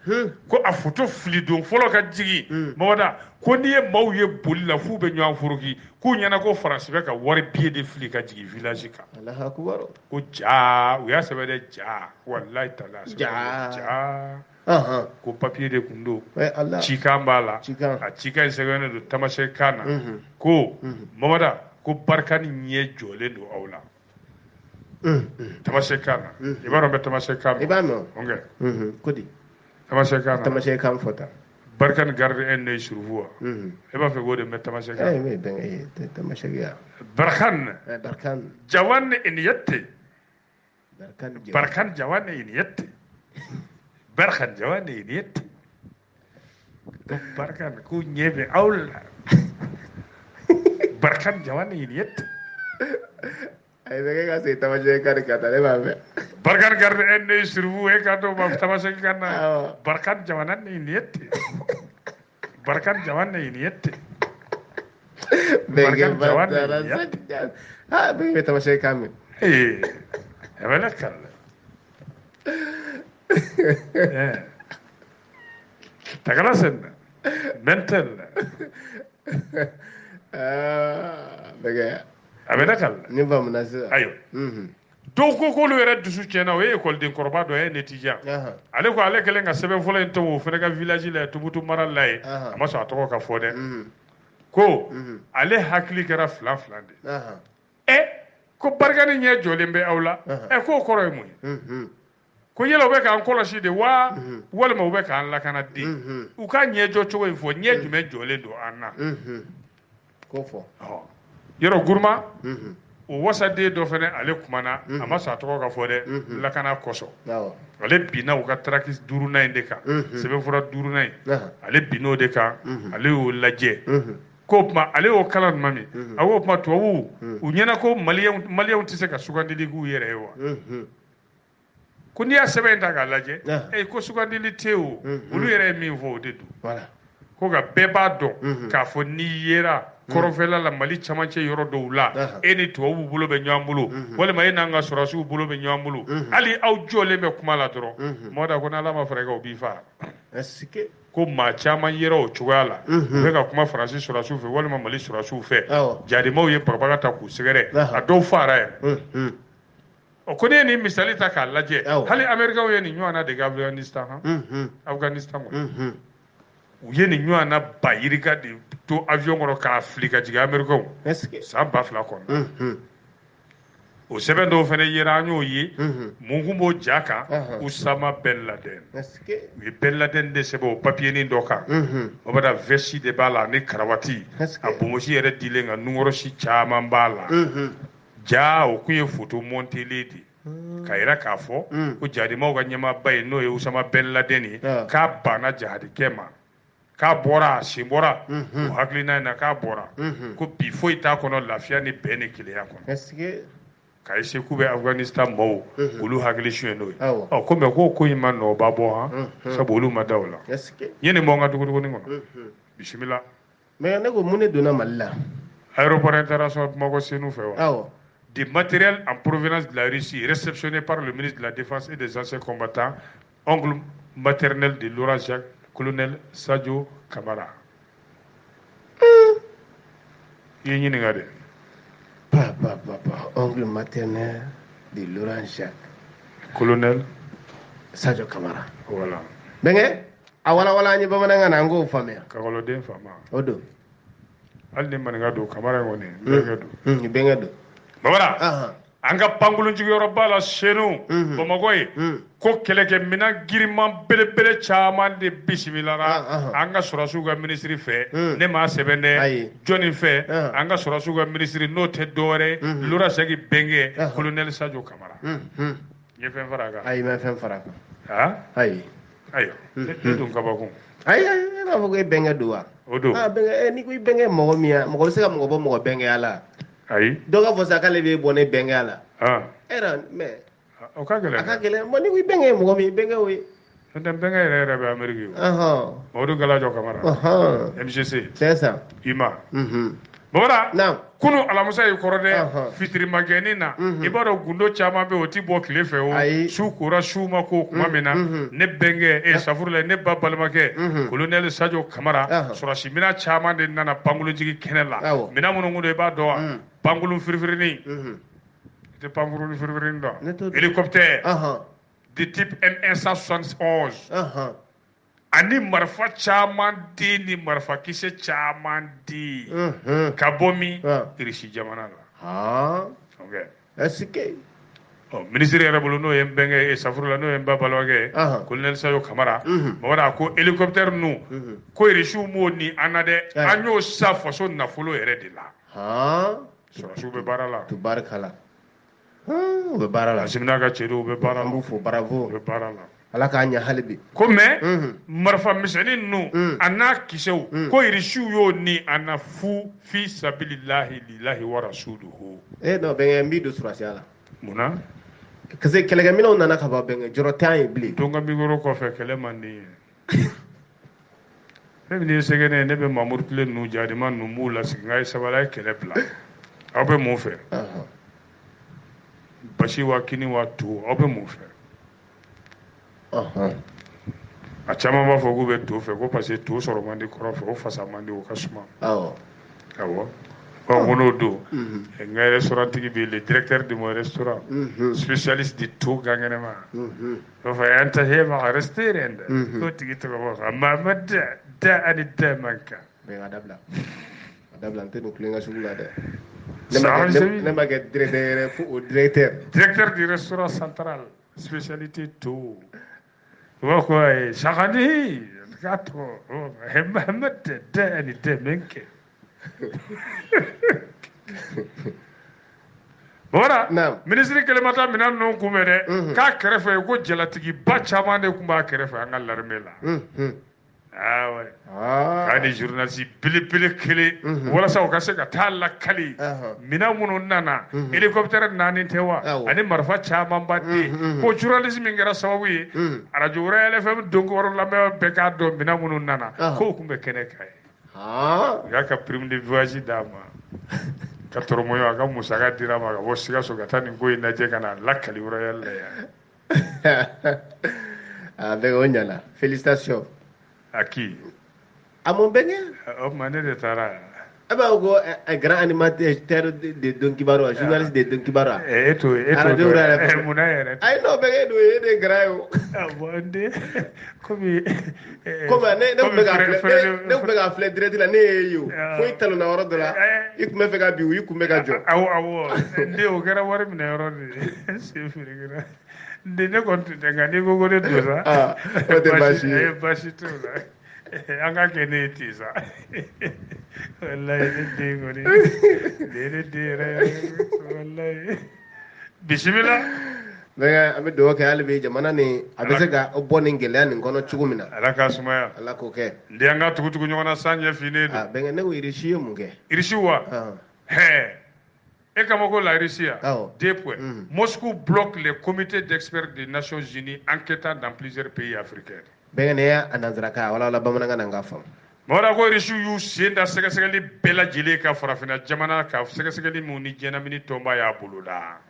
ko a photo fili don fɔlɔ ka jigin mamada ko n'i ye maaw ye boli la f'u bɛ ɲɔgɔn foroki k'u ɲɛna ko faransi bɛ ka wari biye de fili ka jigin village kan ko ja u y'a sɛbɛn dɛ ja walayi tala ja ko papiye de kun don cikan b'a la a cikan in sɛbɛnnen don tamasɛkikan na ko mamada ko barika ni ɲɛ jɔlen don aw la tamasɛkikan na i b'a dɔn bɛ tamasɛkikan i b'a mɛn ko di tamasɛkikan na tamasɛkikan fɔ tan barika ni garde un œil sur vous i b'a fɛ k'o de mɛn tamasɛkikan barkan jawan ni iniyette barkan jawan ni iniyette barkan jawan ni iniyette barkan ko ɲɛ bɛ aw la barkan jawan ni iniyette ay bɛ ka se tamasɛkikan ka taa ne b'a fɛ barkan garde un œil sur vous e ka to ma tamasɛkikan na barkan jawan ni iniyette barkan jawan ni iniyette barkan jawan ni iniyette bɛ tamasɛkikan min jag vill läcka tagala sen mental bɛgɛ a bɛ da kala ne faamuya sisan ayo dɔw ko k'olu yɛrɛ dusu tiɲɛna o ye ekɔliden kɔrɔba dɔ ye Netija ale ko ale kɛlen ka sɛbɛn fɔlɔ in to o fana ka village la Tubutu mara la ye a ma sɔn a tɔgɔ ka fɔ dɛ ko ale hakili kɛra fila de ko barika ni ɲɛ jɔlen bɛ aw la k'o kɔrɔ ye mun ye ko yala u bɛ k'an kɔlɔsi de wa walima u bɛ k'an lakana de u ka ɲɛ jɔ cogo in fɔ ɲɛ jumɛn jɔlen don an na k'o fɔ yɔrɔ Guruma o wasaden dɔ fana ale kumana a ma sɔn a tɔgɔ ka fɔ dɛ lakana kɔsɔn ale binna u ka traki 5nan in de kan sɛbɛnfura 5nan in ale binn'o de kan ale y'o lajɛ k'o tuma ale y'o kalan tuma min a k'o tuma tubabuw u ɲɛna ko maliyɛnw tɛ se ka sugandili k'u yɛrɛ ye wa ko n'i y'a sɛbɛn in ta k'a lajɛ ko sugandili tɛ o olu yɛrɛ ye min fɔ o de don ko nka bɛɛ b'a dɔn k'a fɔ n'i yera kɔrɔnfɛla la Mali camancɛ yɔrɔ dɔw la e ni tubabuw bolo bɛ ɲɔgɔn bolo walima e n'an ka sɔrɔsiw bolo bɛ ɲɔgɔn bolo hali aw jɔlen bɛ kuma la dɔrɔn mɔda ko n'Ala ma fara i kan o b'i faga ko maa caman yera o cogoya la u bɛ ka kuma Faransi sɔrɔsiw fɛ walima Mali sɔrɔsiw fɛ jadimaw ye bagabaga ta k'u sɛgɛrɛ a dɔw fara yɛrɛ ko ne ye nin misali ta k'a lajɛ hali Amɛrikɛnw ye nin ɲɔgɔn na dege Afganistan kɔnɔ u ye nin ɲɔgɔn na ba yirika de to avion kɔnɔ k'a fili ka jigin Amɛrikɛnw san 2000 kɔnɔ o sɛbɛn dɔw fana yera an y'o ye mun kun b'o ja kan Usama Ben Laden u ye Ben Laden de sɛbɛn o papiyenin dɔ kan o bɛ da vɛsi de b'a la ani karawati a bonbosi yɛrɛ dilen ka nunkɔrɔsi caman b'a la ja o kun ye photo montelen de ka yira k'a fɔ ko jadimaw ka ɲɛmaaba ye n'o ye Usama Ben Laden ye k'a banna jihadikɛ ma k'a bɔra a sen bɔra o hakilina in na k'a bɔra ko bi foyi t'a kɔnɔ lafiya ni bɛn ni kelenya kɔnɔ k'a ese k'u bɛ Afganistan mɔɔw olu hakili su ye n'o ye ko mɛ ko in ma nɔɔba bɔ sabu olu ma da o la n ye nin bɔ n ka duguduguni kɔnɔ bisimila mais ne ko mun de donna Mali la aéroport international Bamakɔ Senu fɛ wa des matériels en provenance de la Russie réceptionnés par le ministre de la Défense et des anciens combattants oncle maternel de Laurent Jacques colonel Sadio Kamara i ye ɲininka de oncle maternel de Laurent Jacques colonel Sadio Kamara voilà bɛnkɛ a walawala an ye bamanankan na an k'o faamuya kakɔlɔden faama o don hali ni maninka don Kamara in kɔni bɛnkɛ don bɛnkɛ don babara an ka pankolon jigiyɔrɔba la Senu Bamakɔ ye ko kɛlɛkɛminɛn giriman belebele caman de bisimilara an ka sɔrɔsiw ka minisiri fɛ ne m'a sɛbɛn dɛ jɔnni fɛ an ka sɔrɔsiw ka minisiri n'o tɛ dɔwɛrɛ Laurent Jacques Bɛnkɛ colonel Sadio Kamara n ye fɛn fara a kan ayi ma fɛn fara a kan ayi ayiwa ne dun kabakun ayi e b'a fɔ ko e bɛnkɛ don wa o don bɛnkɛ ni ko i bɛnkɛ mɔgɔ min ya mɔgɔ bɛ se ka mɔgɔ bɔ mɔgɔ bɛnkɛya la ayi dɔ ka fɔ sa k'ale bɛ bɔ ne bɛnkɛya la mais o ka gɛlɛn a ka gɛlɛn bon ni ko i bɛnkɛ ye mɔgɔ min bɛnkɛ o ye n'o tɛ bɛnkɛ yɛrɛ bɛ Amérique o Mamadu Galajɔ Kamara MGC c'est ça IMA babara kunu alamisa y'i kɔrɔ dɛ fitirimakɛnin na i b'a dɔn gundo caman bɛ o ti bɔ tile fɛ o su kora su ma ko kuma min na ne bɛnkɛ safurula ne ba balimakɛ colonel Sadio Kamara sɔrɔsi minɛn caman de nana pankolonjigi kɛnɛ la minɛn minnu kun don i b'a dɔn wa pankolon firifirinin i tɛ pankolon firifirinin dɔn hélicoptère de type M171 ani marifa caman di ni marifa kisɛ caman di ka bɔ min Irisi jamana la est-ce que minisiri yɛrɛ bolo n'o ye n bɛnkɛ safurula n'o ye n ba balimakɛ colonel Sadio Kamara babara ko hélicoptère ninnu ko Irisiw m'o ni an na dɛ an y'o sa faso nafolo yɛrɛ de la sɔrɔsiw bɛ baara la tubarikala u bɛ baara la Asimina ka cɛdenw u bɛ baara la an b'u fo bravo u bɛ baara la Ala k'a ɲɛ hali bi ko mais marifa misɛnnin ninnu a n'a kisɛw ko Irisiw y'o ni a na fu fi sabilillahi lillahi wa rasuluhu non bɛnkɛ n b'i don surasiya la munna parce que kɛlɛkɛminɛnw nana ka ban bɛnkɛ jɔrɔ tɛ an ye bilen don ka mikoro kɔfɛ kɛlɛ man di ye ne bɛ n'i sɛgɛn ne bɛ Mamudu Tile ninnu Jadima ninnu b'u lasigi n ka ye sabali a ye kɛlɛ bila aw bɛ mun fɛ basi wa kini wa to aw bɛ mun fɛ a caman b'a fɔ k'u bɛ to fɛ ko parce que to sɔrɔ man di kɔrɔ fɛ o fasa man di o ka suma awɔ Onodo, un restaurant qui est le directeur de mon restaurant, spécialiste de tout ganganema. Enfin, un tahema à rester, côté qui te voit, Mamad, da anita manka. Mais Adabla, ante nous clinga sur la de. Ne m'a directeur du restaurant central, spécialité tout. Pourquoi, Chagani, Gato, Mamad, da anita manka. Voilà. Ministre Kelemata minan non kumere ka kerefe ko jelatigi ba chama de kumba kerefe an l'armée là. Ah ouais. Ka di journaliste pili kele wala sa ka se ka talla kali mina munu nana hélicoptère nani tewa ani marfa chama mbati ko journaliste min ngara sawi radio Royal FM donc waro lambe be ka do mina munu nana ko kumbe kene kay. Ya ka prime de voyage dama ka toromoyo aka musaka dira ma wo siga so gata ni go ina je kana lakali Royal ya avec onyala félicitations à qui à mon bengue au mané de tara un grand animateur de Don Kibaro, journaliste de Don Kibaro. Ay no bengue do de grayo comme ne bega fle direct la ne yo foi talo na woro la ikume fega biu ikume ga jo awo nde o gara wari mi na woro de se fere nde ne kontu de ngani go de do sa o de bashi to la anga kene tisa wallahi de ngori de wallahi bismillah daga abe do ka albe jamana ne abese ga oboni ngele an ngono chugumina alaka sumaya alako ke ndi anga tukutuku nyona sanya fine do benga ne irishi munge irishiwa et comme la Russie, Moscou bloque les comités d'experts des Nations Unies enquêtant dans plusieurs pays africains. Mora ko Russie yu senda segasegeli bela jile ka farafina jamana ka segasegeli muni jena mini tomba ya buluda.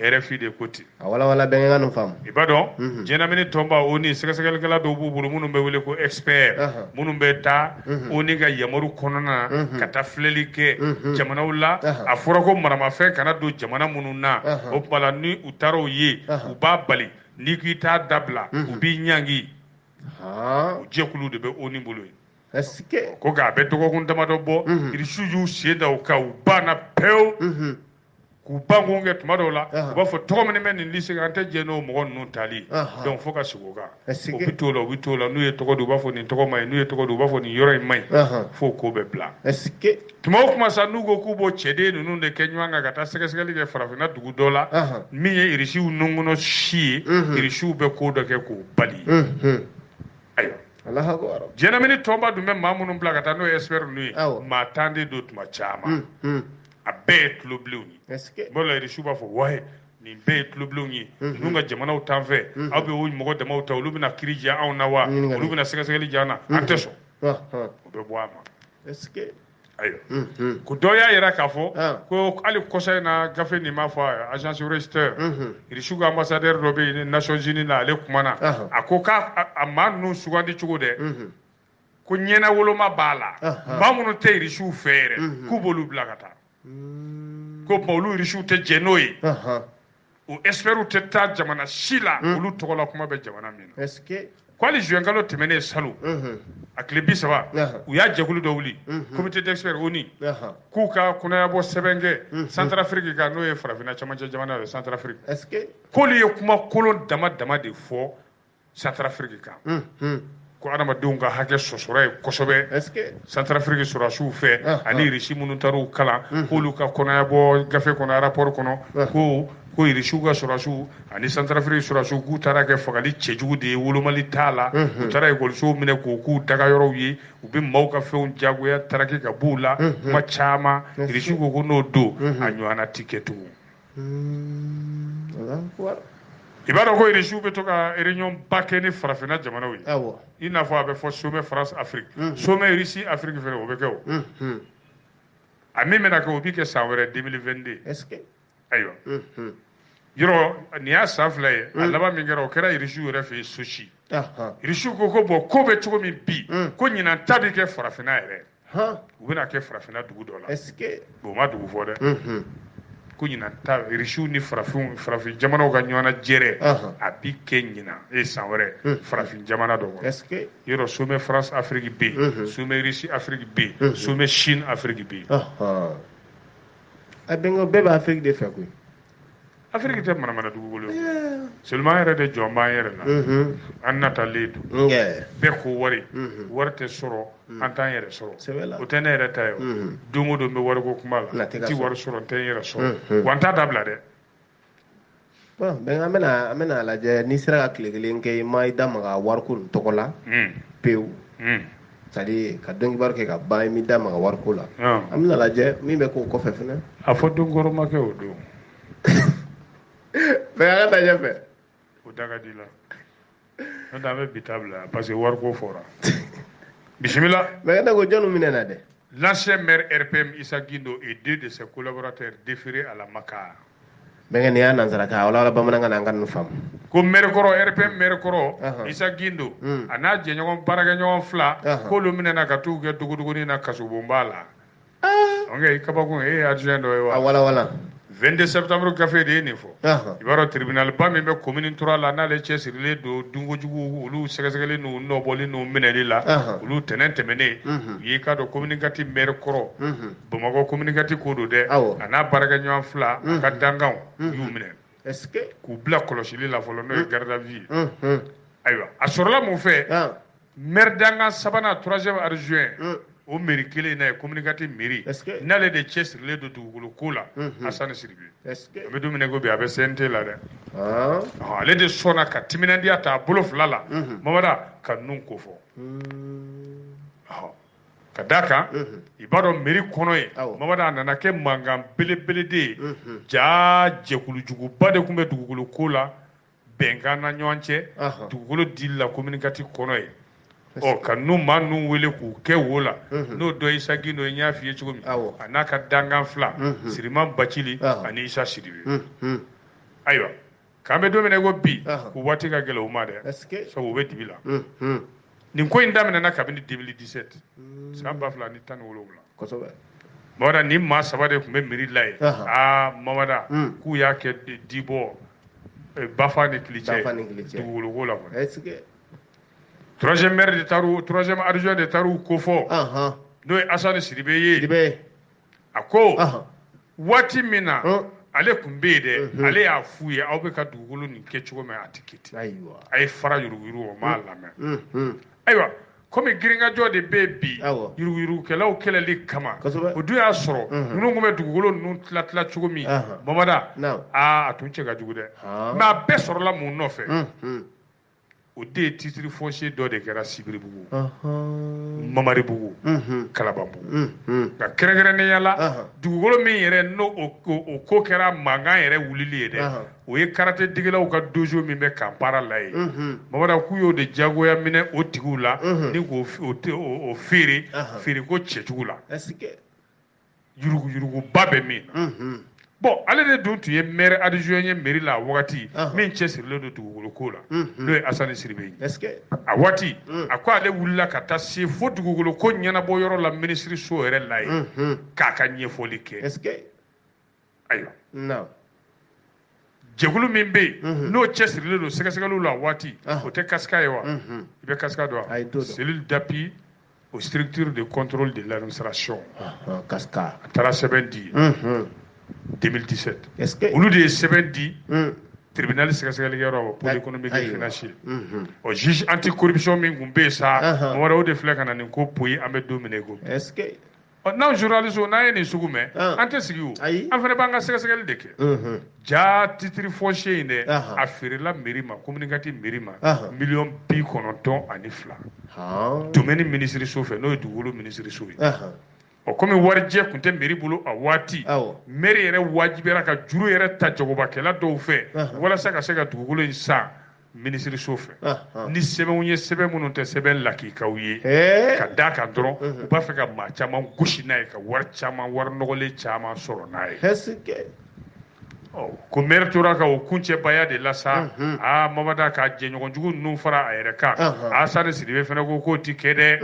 RFI de côté. Wala benga no fam. Ibadon jena mini tomba oni segasegeli kala do bubulu munu be wele ko expert munu be ta oni ga yamaru konona kata flelike jamana wala afura ko marama fe kana do jamana munu na o bala ni utaro yi uba bali ni kita dabla ubi nyangi ujekulu de be oni bulu. Est-ce que ko ga be dogo kun dama do bo iri suju seda o ka u bana pew ku bango nge tuma do la ba fo to men men ni se ante je no mo gon non tali donc fo ka sugo ga o bitola nu ye to do ba fo ni to mai nu ye to do ba fo ni yoro mai fo ko be bla est-ce que tuma ko ma sa nu go ku bo chede nu de kenwa nga gata sege sege lige farafina dugu dola mi ye iri shi nunguno shi iri shu be ko do ke ko bali ayo Allah akbar jena mini tomba du même mamunum blagata no espère lui ma tande d'autres ma chama a bet lo bluni est-ce que bola ri shuba fo wahe ni bet lo bluni nunga jamana o tanfe abe o mo godama o tawlu bina kirija aw nawa lu bina sega sega li jana anteso o be boama est-ce que ayo ko doya yera kafo ko ali kosa na gafe ni ma fa agence register iri shuga ambassadeur do be Nations Unies na le kumana akoka amanu sugandi chugo de ko nyena woloma bala mamunu te iri shu fere ku bolu blagata ko bolu iri shu te jenoyi o espero te ta jamana shila olu togola kuma be jamana min est-ce que kwali juengalo temene salu aklebi saba uya jegulu do wuli comité d'experts oni kuka kuna yabo sebenge Centrafrique ga no e farafina chamanje jamana de Centrafrique est-ce que koli ye kuma kolon dama de fo Centrafrique ka ko adama dunga hake sosore kosobe est-ce que Centrafrique sura shu fe ani rishi munutaru kala kolu ka kuna yabo gafe kuna rapport kono ko iri shuga surasu ani Centrafrique surasu ku tara ke fagali chejugu de wolomali tala ku tara e golso mine ko ku daga yoro yi ubi mauka feun jagoya taraki ka bula ma chama iri shugo ko no do anywana tiketu ibaro ko iri shube to ka réunion bakeni farafina jamana wi awo ina fo abe fo sommet France Afrique sommet Russie Afrique fere obeke ami mena ko obi ke sawere 2022 est-ce que ayo yoro ni ya safla ye alaba mi ngero kera irishu yore fe sushi irishu ko bo ko be tugo mi bi ko nyina tabi ke farafina ere u bɛna kɛ farafinna dugu dɔ la est-ce que o ma dugu fɔ dɛ ko ɲinan ta risiw ni farafin jamanaw ka ɲɔgɔnna jɛrɛ a bi kɛ ɲinan san wɛrɛ farafin jamana dɔ kɔnɔ est-ce que yɔrɔ sommet France Afrique bɛ yen sommet Russie Afrique bɛ yen sommet Chine Afrique bɛ yen a bɛnkɛ bɛɛ bɛ Afrique de fɛ koyi Afrique tɛ manamana dugukolo ye seulement an yɛrɛ de jɔn b'an yɛrɛ la an natalen don bɛɛ ko wari tɛ sɔrɔ an t'an yɛrɛ sɔrɔ o tɛ ne yɛrɛ ta ye don o don n bɛ wariko kuma la n ti wari sɔrɔ n tɛ n yɛrɛ sɔrɔ wa n t'a dabila dɛ bɛnkɛ an bɛna lajɛ n'i sera ka tile kelen kɛ i ma i da maga wariko nin tɔgɔ la pewu c'est-à-dire ka dɔnkibaro kɛ ka ban i m'i da maga wariko la an bɛna lajɛ min bɛ k'o kɔfɛ fɛnɛ a fɔ donkɔrɔ ma kɛ o don bɛnkɛ an ka taa ɲɛfɛ o da ka di la n'o tɛ an bɛ bi ta bila parce que wariko fɔra bisimila bɛnkɛ ne ko jɔnni minɛ na dɛ l'ancien maire RPM Issa Guindo et deux de ses collaborateurs déférés à la Maka. Bɛnkɛ ni y'a nansarakan wala bamanankan na an ka nin faamu ko maire kɔrɔ RPM maire kɔrɔ Issa Guindo a n'a jɛɲɔgɔn baarakɛɲɔgɔn fila k'olu minɛna ka t'u kɛ duguduguni na kasobonba la ok kabakun e ye adjoint dɔ ye wa wala 22 septembre gafe de ye nin fɔ i b'a dɔn tribunal ba min bɛ commune 3 la n'ale cɛsirilen don dunkojugu olu sɛgɛsɛgɛli n'u nɔbɔli n'u minɛli la olu tɛnɛn tɛmɛnen u y'i ka dɔn communicati maire kɔrɔ Bamakɔ communicati ko don dɛ a n'a baarakɛɲɔgɔn fila a ka dankanw y'u minɛ k'u bila kɔlɔsili la fɔlɔ n'o ye garde à vue ye ayiwa a sɔrɔla mun fɛ maire dankan sabanan 3e adjoint o mairie kelen na ye communicati mairie n'ale de cɛsirilen don dugukolo ko la Hasani Sidibe a bɛ don min ko bi a bɛ CNT la dɛ ale de sɔnna ka timinandiya ta a bolo fila la Mamada ka ninnu ko fɔ ka d'a kan i b'a dɔn mairie kɔnɔ ye Mamada a nana kɛ mankan belebele de ye jaa jɛkulujuguba de tun bɛ dugukolo ko la bɛnkan na ɲɔgɔn cɛ dugukolo dili la communicati kɔnɔ ye ka ninnu maa ninnu wele k'u kɛ wo la n'o dɔ Issa Guindo n y'a f'i ye cogo min a n'a ka dankan fila Siriman Bacili ani Issa Sidibe ayiwa k'an bɛ don min na ko bi k'u waati ka gɛlɛn u ma dɛ sabu u bɛ dibi la nin ko in daminɛna kabini 2017 san 2017 Mamada nin maa saba de tun bɛ mairie la yen Mamada k'u y'a kɛ Dibɔ Bafa ni Kilicɛ dugukolo ko la kɔni troisième adjoint de taru ko fɔ n'o ye Hasani Sidibe ye a ko waati min na ale tun bɛ yen dɛ ale y'a f'u ye aw bɛ ka dugukolo nin kɛ cogo min a tɛ kɛ ten a ye fara yuruguyurugu o m'a lamɛn ayiwa komi girinkajɔ de bɛ bi yuruguyurugukɛlaw kɛlɛli kama o dun y'a sɔrɔ ninnu tun bɛ dugukolo ninnu tila cogo min Mamada a tun cɛ ka jugu dɛ mɛ a bɛɛ sɔrɔla mun nɔfɛ o de ye titre foncier dɔ de kɛra Sibiribugu Mamaribugu Kalabanbugu nka kɛrɛnkɛrɛnnenya la dugukolo min yɛrɛ n'o o ko kɛra mankan yɛrɛ wulili ye dɛ o ye karate digelaw ka dojo min bɛ Kampala la ye Mamada k'u y'o de jagoya minɛ o tigiw la ni k'o feere ko cɛjugu la yuruguyuruguba bɛ min na bon ale de dun tun ye maire adjoint ye mairie la wagati min cɛsirilen don dugukolo ko la n'o ye Hasani Sidibe ye a waati a ko ale wulila ka taa se fo dugukolo ko ɲɛnabɔ yɔrɔ la ministre so yɛrɛ la ye k'a ka ɲɛfɔli kɛ ayiwa jɛkulu min bɛ yen n'o cɛsirilen don sɛgɛsɛgɛliw la waati o tɛ kasika ye wa i bɛ kasika dɔn wa cellule d'appui aux structures de contrôle de l'administration a taara sɛbɛn di 2017 olu de ye sɛbɛn di tribunal sɛgɛsɛgɛlikɛyɔrɔ pôle économique et financier o juge anti corruption min tun bɛ yen sa Mamada o de filɛ ka na nin ko poyi an bɛ don min na i ko n'an journaliste n'an ye nin sugu mɛn an tɛ sigi o an fana b'an ka sɛgɛsɛgɛli de kɛ jaa titre foncier in dɛ a feerela mairie ma communicati mairie ma miliyɔn 92 domaine ministre so fɛ n'o ye dugukolo ministre so ye komi warijɛ tun tɛ mairie bolo a waati mairie yɛrɛ wajibiyara ka juru yɛrɛ ta jagobakɛla dɔw fɛ walasa ka se ka dugukolo in san ministre so fɛ ni sɛbɛnw ye sɛbɛn minnu tɛ sɛbɛn lakikaw ye ka d'a kan dɔrɔn u b'a fɛ ka maa caman gosi n'a ye ka wari nɔgɔlen caman sɔrɔ n'a ye ko maire tora ka o kuncɛbaya de la sa Mamada ka jɛɲɔgɔnjugu ninnu fara a yɛrɛ kan Hasani Sidibe fana ko k'o ti kɛ dɛ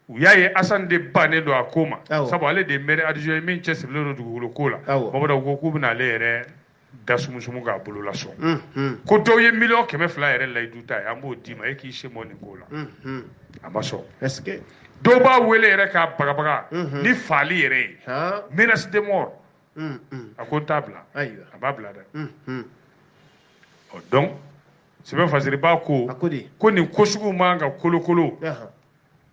u y'a ye Assane de bannen don a ko ma sabu ale de ye maire adjoint min cɛsirilen don dugukolo ko la Mamadu ko k'u bɛna ale yɛrɛ da sumusumu k'a bolo lasɔn ko dɔw ye 200,000 yɛrɛ layidu ta ye an b'o d'i ma e k'i se mɔ nin ko la a ma sɔn dɔw b'a wele yɛrɛ k'a bagabaga ni faali yɛrɛ ye menace de mort a ko n t'a bila a b'a bila dɛ donc sɛbɛn fasiri b'a ko nin ko sugu man ka kolokolo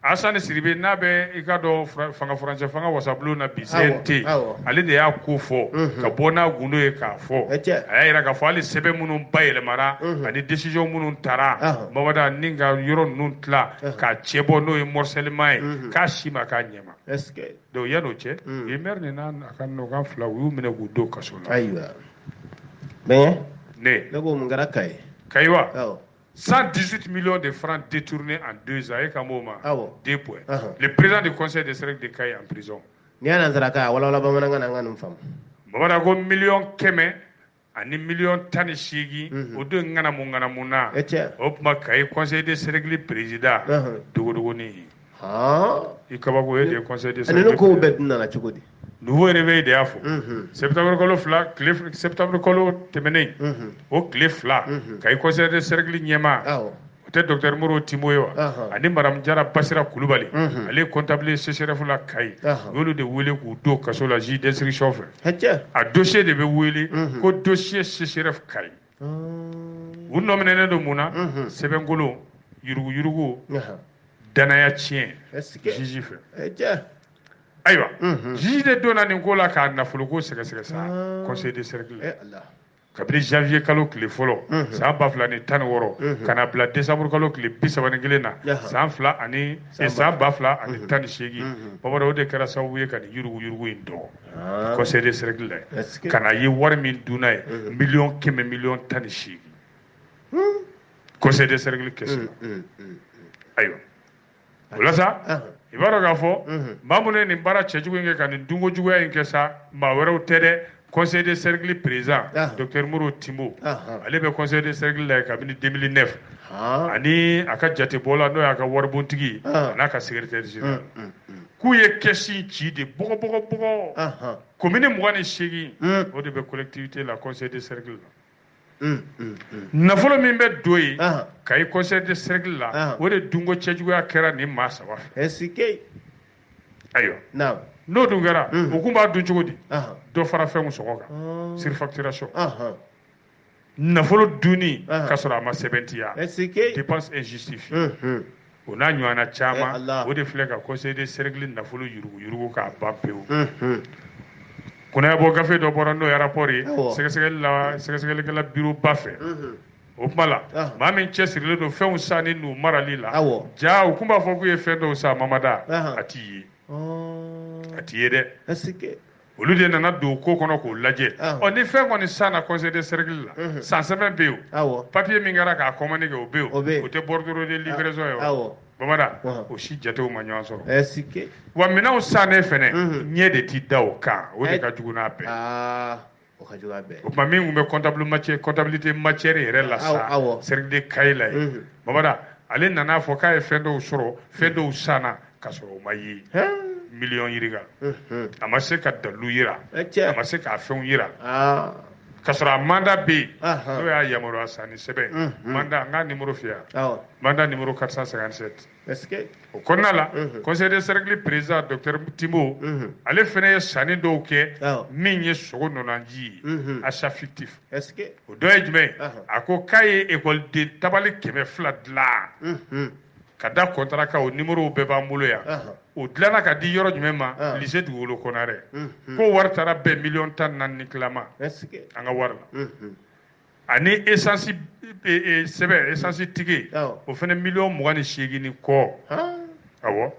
Assane Sidibé n'a bɛ i ka dɔn fanga furancɛ fanga wasabulon na bi CNT ale de y'a ko fɔ ka bɔ n'a gundo ye k'a fɔ a y'a yira k'a fɔ hali sɛbɛn minnu bayɛlɛmara ani décision minnu tara Mamadu ni ka yɔrɔ ninnu tila k'a cɛ bɔ n'o ye morcellement ye k'a si ma k'a ɲɛ ma donc yan'o cɛ u ye maire ni n'a ka nɔkan fila u y'u minɛ k'u don kaso la ne ko mun kɛra Kayi wa 118 millions de francs détournés en 2 ans. Et comme 2 points. Le président du conseil de cercle de Kayi en prison. Mamada ko million kɛmɛ ani million 18 o don ŋanamu na o tuma Kayi conseil de cercle président dogodogoni i kabako ye de conseil de cercle ko bɛɛ dun nana cogo di nouveau réveil de y'a fɔ septembre kalo fila septembre kalo tɛmɛnen o tile fila Kayi conseil de cercle ɲɛma o tɛ docteur Moro Timo ye wa ani madame Jara Basira Kulubali ale comptable CCRF la Kayi u y'olu de wele k'u don kaso la juge d'instruction fɛ a dossier de bɛ wele ko dossier CCRF Kayi u nɔminɛnen don mun na sɛbɛnkolon yurugu danaya tiɲɛ juge fɛ ayiwa juge de donna nin ko la k'a nafolo ko sɛgɛsɛgɛ sa conseil de cercle kabini janvier kalo tile fɔlɔ san 2016 ka na bila décembre kalo tile 31 na san 2018 Mamadu o de kɛra sababu ye ka nin yurugu in dɔn conseil de cercle la ka na ye wari min dunna ye million 18 conseil de cercle kɛsi ayiwa o la sa i b'a dɔn k'a fɔ maa minnu ye nin baara cɛjugu in kɛ ka nin dunkojuguya in kɛ sa maa wɛrɛw tɛ dɛ conseil de cercle président docteur Moro Timo ale bɛ conseil de cercle la kabini 2009 ani a ka jatebɔla n'o y'a ka waribontigi n'a ka secrétaire général k'u ye kɛsi ci de bɔgɔ commune 28 o de bɛ collectivité la conseil de cercle la nafolo min bɛ don yen Kayi conseil de cercle la o de dunko cɛjuguya kɛra nin maa saba fɛ ayiwa n'o dun kɛra o kun b'a dun cogo di dɔ fara fɛnw sɔgɔ kan surfacturation nafolo dunni ka sɔrɔ a ma sɛbɛntiya dépense injustifiée o n'a ɲɔgɔnna caman o de filɛ ka conseil de cercle nafolo yurugu k'a ban pewu kunnayabɔ gafe dɔ bɔra n'o ye rapport ye sɛgɛsɛgɛlikɛla bureau ba fɛ o kuma la maa min cɛsirilen don fɛnw sanni n'u marali la ja u kun b'a fɔ k'u ye fɛn dɔw san Mamada a t'i ye a t'i ye dɛ olu de nana don ko kɔnɔ k'o lajɛ ni fɛn kɔni sanna conseil de cercle la san sɛbɛn bɛ yen papier min kɛra k'a commande kɛ o bɛ yen o tɛ bordereau de livraison ye wa Mamada o si jatew ma ɲɔgɔn sɔrɔ wa minɛnw sannen fɛnɛ ɲɛ de t'i da o kan o de ka jugu n'a bɛɛ o tuma min tun bɛ comptabilité matière yɛrɛ la sa cercle de Kayi la ye Mamada ale nana fɔ k'a ye fɛn dɔw sɔrɔ fɛn dɔw sanna ka sɔrɔ o ma ye million yirika a ma se ka dalu yira a ma se k'a fɛnw yira ka sɔrɔ a mandat bɛ yen n'o y'a yamaruya sanni sɛbɛn mandat n k'a numéro f'i ye mandat numéro 457 o kɔnɔna la conseil de cercle président docteur Timo ale fɛnɛ ye sanni dɔw kɛ min ye sogo nɔnanji ye achat fictif o dɔ ye jumɛn a ko k'a ye école tabali 200 dilan ka da contrat kan o numéro bɛɛ b'an bolo yan o dilanna ka di yɔrɔ jumɛn ma lycée Dugukolo Konarɛ ko wari taara bɛn 14 ni tilama an ka wari la ani essence sɛbɛn essence tigi o fɛnɛ 28 ni kɔ awɔ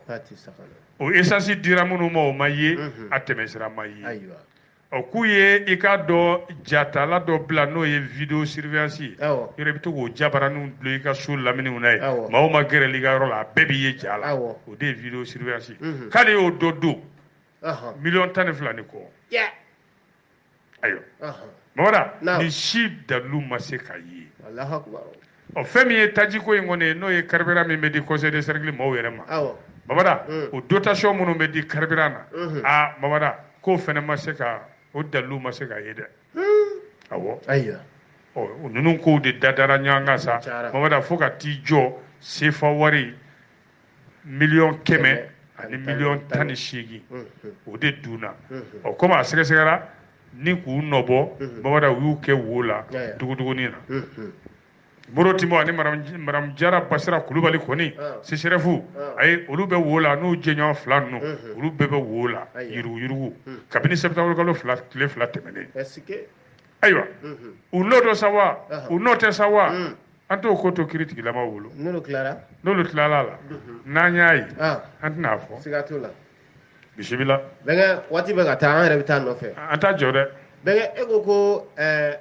o essence dira minnu ma o ma ye a tɛmɛsira ma ye k'u ye i k'a dɔn jatala dɔ bila n'o ye vidéo surveillance ye yɔrɔ i bɛ to k'o jabaraninw dulon i ka so laminiw na ye maa o ma gɛrɛli i ka yɔrɔ la a bɛɛ b'i ye ja la o de ye vidéo surveillance ye k'ale y'o dɔ don 12 ni kɔ ayiwa Mamada ni si dalu ma se ka ye fɛn min ye tajiko in kɔni n'o ye carburant min bɛ di conseil de cercle maaw yɛrɛ ma babada o dotation minnu bɛ di carburant na babada k'o fana ma se ka o dalilu ma se ka ye dɛ awɔ ayiwa ninnu kow de dadara ɲɔgɔn kan sa babada fo ka t'i jɔ sefa wari 100,000 ani 18,000 o de dunna komi a sɛgɛsɛgɛra ni k'u nɔbɔ babada u y'u kɛ wo la dugudugunin na Morotimo ani Madame Jara Basira Kulubali kɔni CCRF ayi olu bɛ wo la n'u jɛɲɔgɔn fila ninnu olu bɛɛ bɛ wo la yirigu kabini septembre kalo tile 2 tɛmɛnen ayiwa u n'o dɔ sa wa u n'o tɛ sa wa an t'o ko to kiiri tigilama wolo n'olu tilala la n'an y'a ye an tɛna fɔ siga t'o la bisimila bɛnkɛ waati bɛ ka taa an yɛrɛ bɛ taa nɔfɛ an t'a jɔ dɛ bɛnkɛ e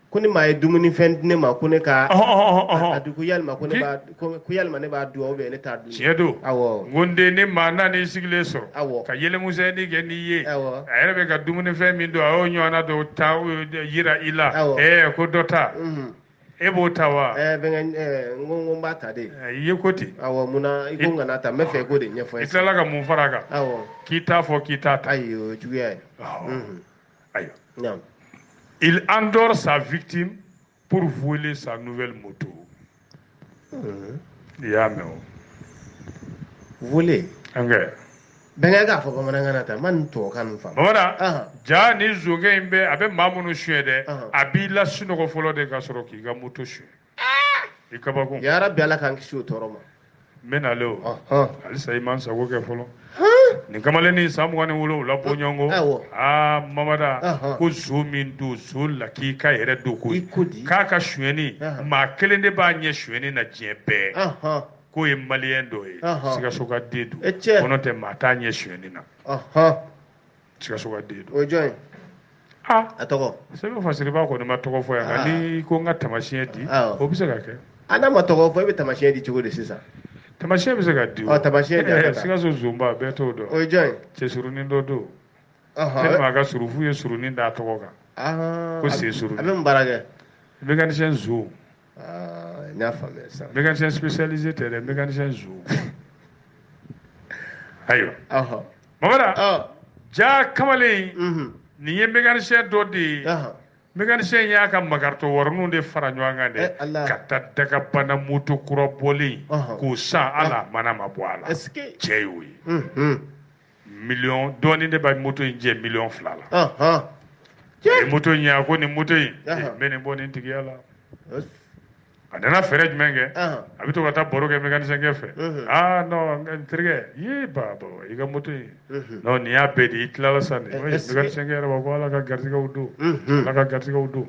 ko ni maa ye dumuni fɛn di ne ma ko ne ka a dun ko yalima ko yalima ne b'a dun ou bien ne t'a dun tiɲɛ don awɔ n ko n den ne maa nani sigilen sɔrɔ awɔ ka yɛlɛmusɛnni kɛ n'i ye awɔ a yɛrɛ bɛ ka dumuni fɛn min don a y'o ɲɔgɔnna dɔw ta yira i la ko dɔ ta e b'o ta wa bɛnkɛ n ko n b'a ta de i ye ko ten awɔ munna i ko n kana ta n bɛ fɛ i k'o de ɲɛfɔ i tilala ka mun fara a kan awɔ k'i t'a fɔ k'i t'a ta ayi o ye juguya ye ayiwa il endort sa victime pour voler sa nouvelle moto. I y'a mɛn o. Voler. Angɛ. Bɛnkɛ k'a fɔ bamanankan na tan, n ma nin tubabukan nin faamu. Bamana, ja ni zɔnkɛ in bɛ a bɛ maa minnu suɲɛ dɛ, a b'i la sunɔgɔ fɔlɔ de ka sɔrɔ k'i ka moto suɲɛ. I kabakun. Yarabi Ala k'an kisi o tɔɔrɔ ma. N bɛ nale o. Halisa i man sago kɛ fɔlɔ. Nin kamalenin san 27 bɔ ɲɔgɔn kɔ Mamada ko zo min don zo lakika yɛrɛ don ko k'a ka suyɛni maa kelen de b'a ɲɛ suyɛni na diɲɛ bɛɛ k'o ye maliyɛn dɔ ye Sikaso ka den don kɔnɔ tɛ maa t'a ɲɛ suyɛni na Sikaso ka den don o jɔn ye a tɔgɔ sɛbɛn fasiriba kɔni ma tɔgɔ fɔ yan nka ni ko n ka tamasiyɛn di o bɛ se ka kɛ n'a ma tɔgɔ fɔ i bɛ tamasiyɛn di cogo di sisan tamasiyɛn bɛ se ka di o tamasiyɛn di a Sikaso zonba bɛɛ t'o dɔn o ye jɔn ye cɛsurunin dɔ don tellement a ka surufu ye surunin d'a tɔgɔ kan ko sen surunin a bɛ mun baara kɛ mécanicien zo n y'a faamuya sisan mécanicien spécialisé tɛ dɛ mécanicien zo ayiwa Mamada ja kamalen nin ye mécanicien dɔ de ye mécanicien y'a ka magarito wɔrɔninw de fara ɲɔgɔn kan dɛ ka taa dagabana moto kura bɔlen k'o san ala mana ma bɔ a la cɛ y'o ye million dɔɔnin de b'a moto in jɛ 2 million la ni moto in a ko nin moto in n bɛ nin bɔ nin tigiya la a nana fɛɛrɛ jumɛn kɛ a bɛ to ka taa baro kɛ mécanicien kɛ fɛ non n terikɛ ye baba i ka moto in non nin y'a bɛɛ de i tilala sa nin mécanicien kɛ yɛrɛ b'a ko ala ka garijɛgɛw don ala ka garijɛgɛw don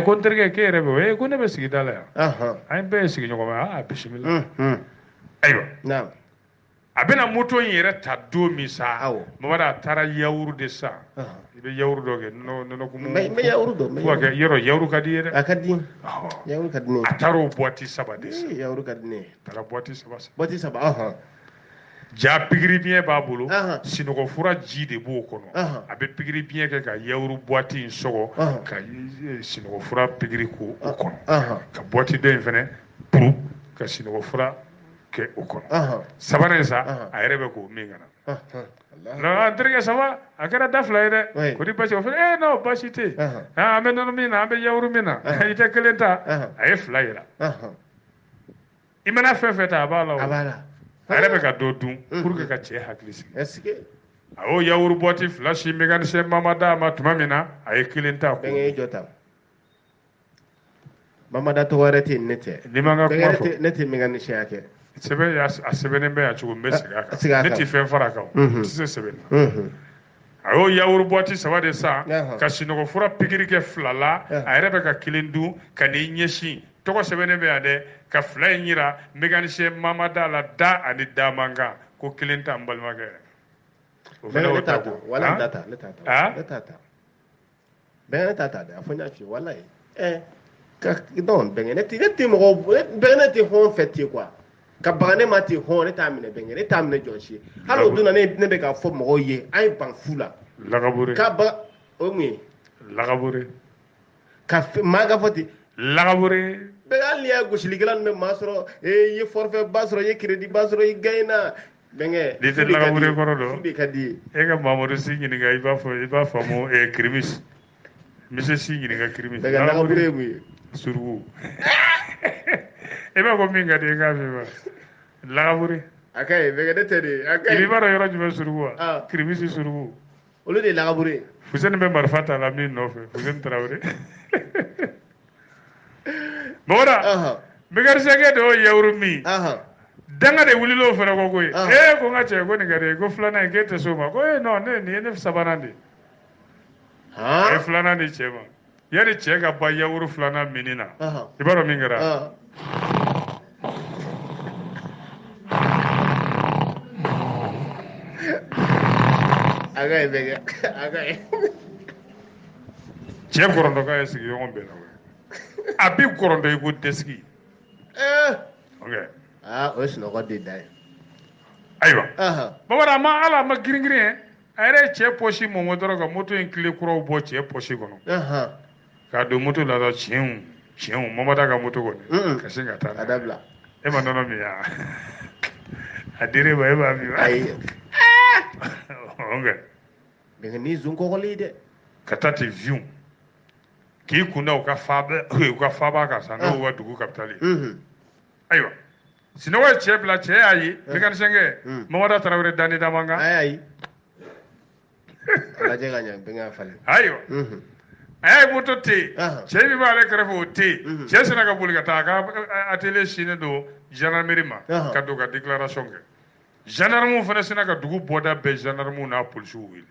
ko n terikɛ k'e yɛrɛ bɛ ko ne bɛ sigida la yan an bɛɛ ye sigiɲɔgɔn ma bisimila ayiwa a bɛna moto in yɛrɛ ta don min sa Mamada a taara yawuru de san i bɛ yawuru dɔ kɛ nɔnɔkumu n bɛ yawuru dɔn fo ka kɛ yɔrɔ yawuru ka di ye dɛ a ka di yawuru ka di ne ye a taara o boîte 3 de san yawuru ka di ne ye a taara boîte 3 san boîte 3 ja pikiri biɲɛ b'a bolo sinɔgɔ fura ji de b'o kɔnɔ a bɛ pikiri biɲɛ kɛ ka yawuru boîte in sɔgɔ ka sinɔgɔ fura pikiri ko o kɔnɔ ka boîte dɔ in fɛnɛ puru ka sinɔgɔ fura kɛ o kɔnɔ sabanan in sa a yɛrɛ bɛ k'o min kana non n terikɛ ça va a kɛra da 2 ye dɛ ko ni basi o fɛ non basi tɛ an bɛ nɔnɔ min na an bɛ yawuru min na i tɛ kelen ta a ye 2 yira i mana fɛn fɛn ta a b'a la o a yɛrɛ bɛ ka dɔ dun pour que ka cɛ hakili sigi a y'o yawuru boîte 2 si mécanicien Mamada ma tuma min na a ye kelen ta bɛnkɛ i jɔ ta Mamada tɔgɔ wɛrɛ tɛ ne tɛ n'i ma n ka kuma fɔ ne tɛ mécanicien kɛ sɛbɛn a sɛbɛnnen bɛ yan cogo min n bɛ segin a kan ne tɛ fɛn fara a kan o tɛ se sɛbɛn na a y'o yawuru boîte 3 de san ka sinɔgɔ fura pikiri kɛ 2 la a yɛrɛ bɛ ka kelen dun ka n'i ɲɛsin tɔgɔ sɛbɛnnen bɛ yan dɛ ka 2 in yira mécanicien Mamada la da ani da man kan ko kelen ta n balimakɛ o fana y'o ta ko wala ne t'a ta ne t'a ta bɛnkɛ ne t'a ta dɛ a fɔ n y'a f'i ye walayi non bɛnkɛ ne tɛ mɔgɔ bɛnkɛ ne tɛ hɔn fɛ ten quoi ka baga ne ma ten hɔn ne t'a minɛ bɛnkɛ ne t'a minɛ jɔn si ye hali o donna ne bɛ k'a fɔ mɔgɔw ye an ye ban fu la lagabure k'a baga o ye mun ye lagabure ka maa ka fɔ ten lagabure be ali ya gosiligilan me masro ye forfait basro ye crédit basro ye gaina benge dite lagabure korodo fude kadi e ga Mamadou Singini ga iba fo mo e krimis monsieur Singini ga krimis be lagabure mu surgu e ba ko minga de ga be ba lagabure akay be ga detede akay ibi baro yoro jube surgu krimis surgu olu de lagabure fusen be marfata la min no fe fusen Traoré bora mi gar sege do yawru mi danga de wulilo fana ko koy ko ngache ko ni gare ko flana ke te soma ko no ne sabanande e flana ni chema yari chega ba yawru flana minina ibaro mi ngara agay bege agay che korondo ka esigi yongo be na abi korondo iko deski okay o sino ko de dai aywa babara ma ala ma giringiri ayre che poshi mo modoro ga moto en clé kuro bo che poshi gono ka do moto la da chiun mo mata ga moto gono ka singa ta adabla e ma nono mi ya adire ba e ba mi ay okay be ni zun ko lide katati view ki kuna o ka faba ka sa no wa dugu kapitali aywa sino wa che bla che ayi mécanicien Mamada Traoré dani damanga ay ala je ganya be nga fale aywa ay moto te che bi ba le krefo te che sina ka buli ka ta ka atelier chine do gendarmerie ma ka do ka déclaration ke gendarme fana sina ka dugu boda be gendarme na police wi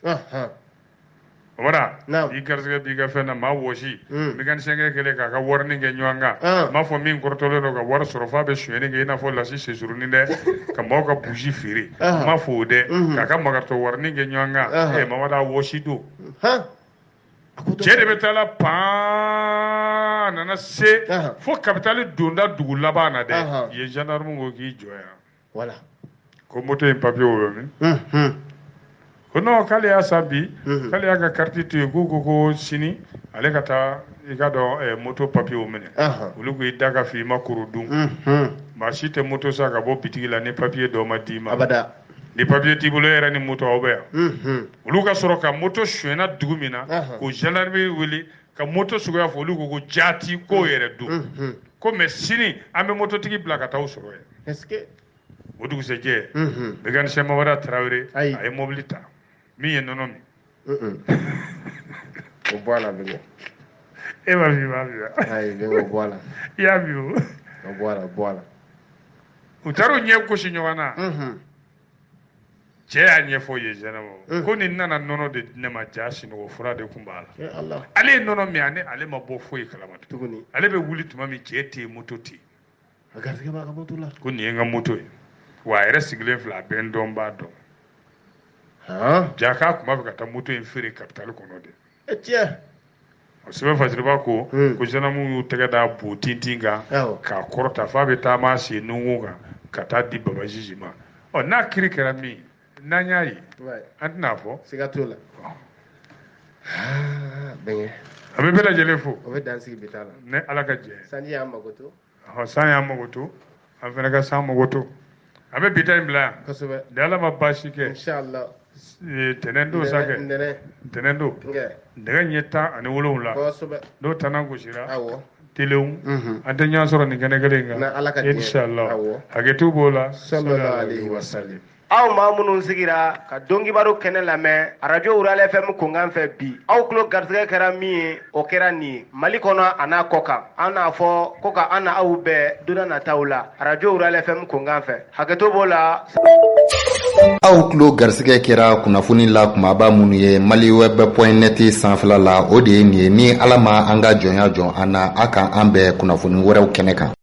wala i garsega bi ga fena ma woshi mécanicien kele ka warning ke nyanga ma fo min kortolo do ka war soro fa be sueni ke na fo la si séjour ni de ka mo ka bougie firi ma fo de ka magarto warning ke nyanga ma wada woshi do jere betala pa nana se fo capitale donda dugu labana de ye gendarme go ki joya wala ko moto en papier wo mi kono kale ya sabi kale ya ka carte tu ko sini ale kata igado moto papier o mene ulu ko idaga fi makuru dum ma shite moto sa ka bo bitigi la ne papier do ma dima abada ni papier tibulo era ni moto obe ulu ka soro ka moto shwena dugumina ko gendarmerie wili ka moto sugo ya fo ulu ko jati ko yere dum ko me sini ambe moto tigi blaka taw soro est-ce que odugu seje be gan chema wara Traoré ay mobilita mi ye nono mi o bola be e ma vi ay be o bola ya vi o bola utaru nye ko shinyowana che anye fo ye jenamo ko ni nana nono de ne ma jashi no fura de kumbala Allah ale nono mi ane ale ma bo fo kala matu tuguni ale be wuli tuma mi che te mototi aga ke ba ka motula ko ni nga moto wa ere sigle fla ben don ba do jaka kuma be kata moto en fere capital kono de etie o sebe fajriba ko jenamu yu tege da bo tintinga ka korta fa be ta ma se nunga kata di baba jijima o na kirikera mi na nyaayi antina fo sigatola benye abe bela jele fo o be dansi bitala ne alaka je sani ya magoto san ya magoto an fana ka san magoto abe bitai bla kosobe da ala ma bashi ke inshallah tenendo sake tenendo daga nyeta ani wolowula kosobe do tanan goshira awo telew ante nya soro ni gane gale nga inshallah hagetu bola sallallahu alaihi wasallam aw maa minnu sigira ka dɔnkibaro kɛnɛ lamɛn arajo Ural FM kunkan fɛ bi aw tulo garisɛgɛ kɛra min ye o kɛra nin ye mali kɔnɔ a n'a kɔ kan an n'a fɔ ko ka an na aw bɛɛ donna nataw la arajo Ural FM kunkan fɛ hakɛto b'o la. aw tulo garisɛgɛ kɛra kunnafoni la kumaba minnu ye maliweb.net sanfɛla la o de ye nin ye ni ala ma an ka jɔnya jɔn an na a kan an bɛɛ kunnafoni wɛrɛw kɛnɛ kan.